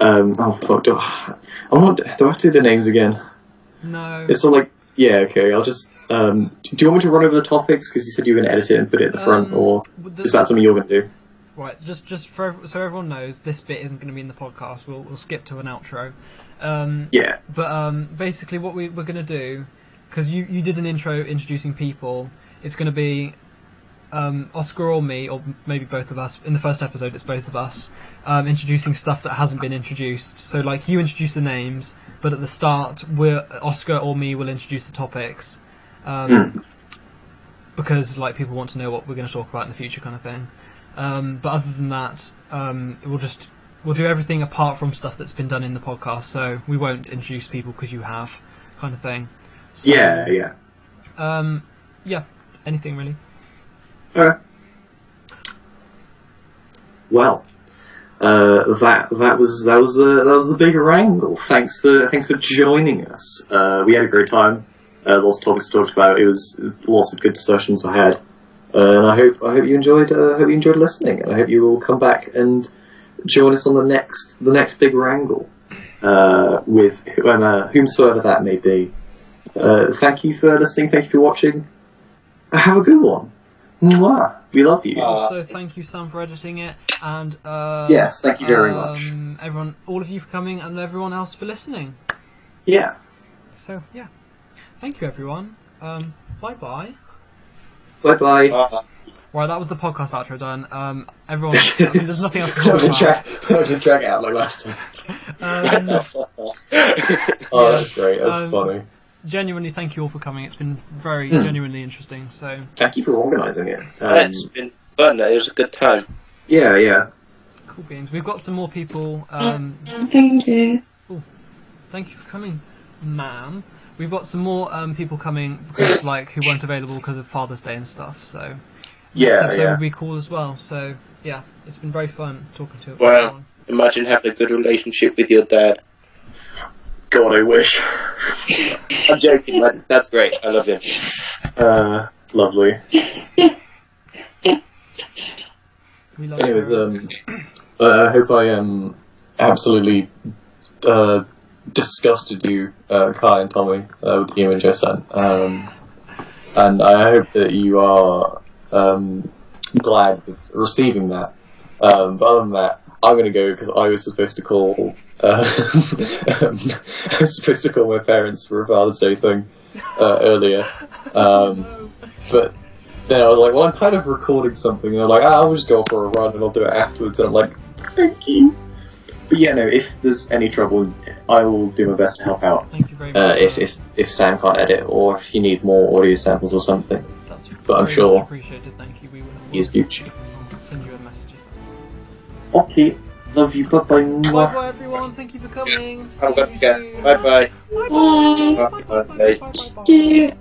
Oh fuck! Do I have to do the names again? No. It's all yeah, okay. I'll just. Do you want me to run over the topics because you said you were going to edit it and put it at the front, or is that something you're going to do? Right, just so everyone knows, this bit isn't going to be in the podcast. We'll skip to an outro. Yeah. But basically, what we're going to do, because you did an intro introducing people, it's going to be Oscar or me, or maybe both of us. In the first episode, it's both of us introducing stuff that hasn't been introduced. So, you introduce the names, but at the start, Oscar or me will introduce the topics, because people want to know what we're going to talk about in the future, kind of thing. But other than that, we'll do everything apart from stuff that's been done in the podcast. So we won't introduce people because you have, kind of thing. So, yeah. Yeah. Anything really. Okay. Well, that was the Big Wrangle. Thanks for joining us. We had a great time. Lots of topics to talk about. It was lots of good discussions I had, and I hope you enjoyed. Listening, and I hope you will come back and join us on the next Big Wrangle with whomsoever that may be. Thank you for listening. Thank you for watching. Have a good one. Mwah. We love you. Also, thank you, Sam, for editing it, and yes, thank you very much. Everyone, all of you for coming, and everyone else for listening. Yeah. So yeah, thank you, everyone. Bye bye. Bye bye. Right, that was the podcast outro done. Everyone, there's nothing else to talk about. I should drag it out like last time. That's great. That's funny. Genuinely, thank you all for coming. It's been very genuinely interesting. So thank you for organising it. It's been fun. It was a good time. Yeah. Cool beans. We've got some more people. Thank you. Oh, thank you for coming, ma'am. We've got some more people coming because, who weren't available because of Father's Day and stuff. So next episode will be cool as well. So yeah, it's been very fun talking to everyone. Imagine having a good relationship with your dad. God. God, I wish. I'm joking, man. That's great. I love him. Lovely. We love Anyways, parents. I hope I absolutely disgusted you, Kai and Tommy, with the image I sent. And I hope that you are glad with receiving that. But other than that, I'm going to go because I was supposed to call. I was supposed to call my parents for a Father's Day thing earlier. But then I was like, well, I'm kind of recording something, and I'm like, I'll just go for a run and I'll do it afterwards. And I'm like, thank you. But yeah, no, if there's any trouble, I will do my best to help out. Thank you very much. If Sam can't edit, or if you need more audio samples or something. That's but I'm very sure much appreciated. Thank you. We will he's huge. send you a message. Okay, love you. Bye bye. Bye bye everyone. Thank you for coming. Have a good See you weekend. soon. Bye bye. Bye bye. Bye. Bye bye. Bye bye. Do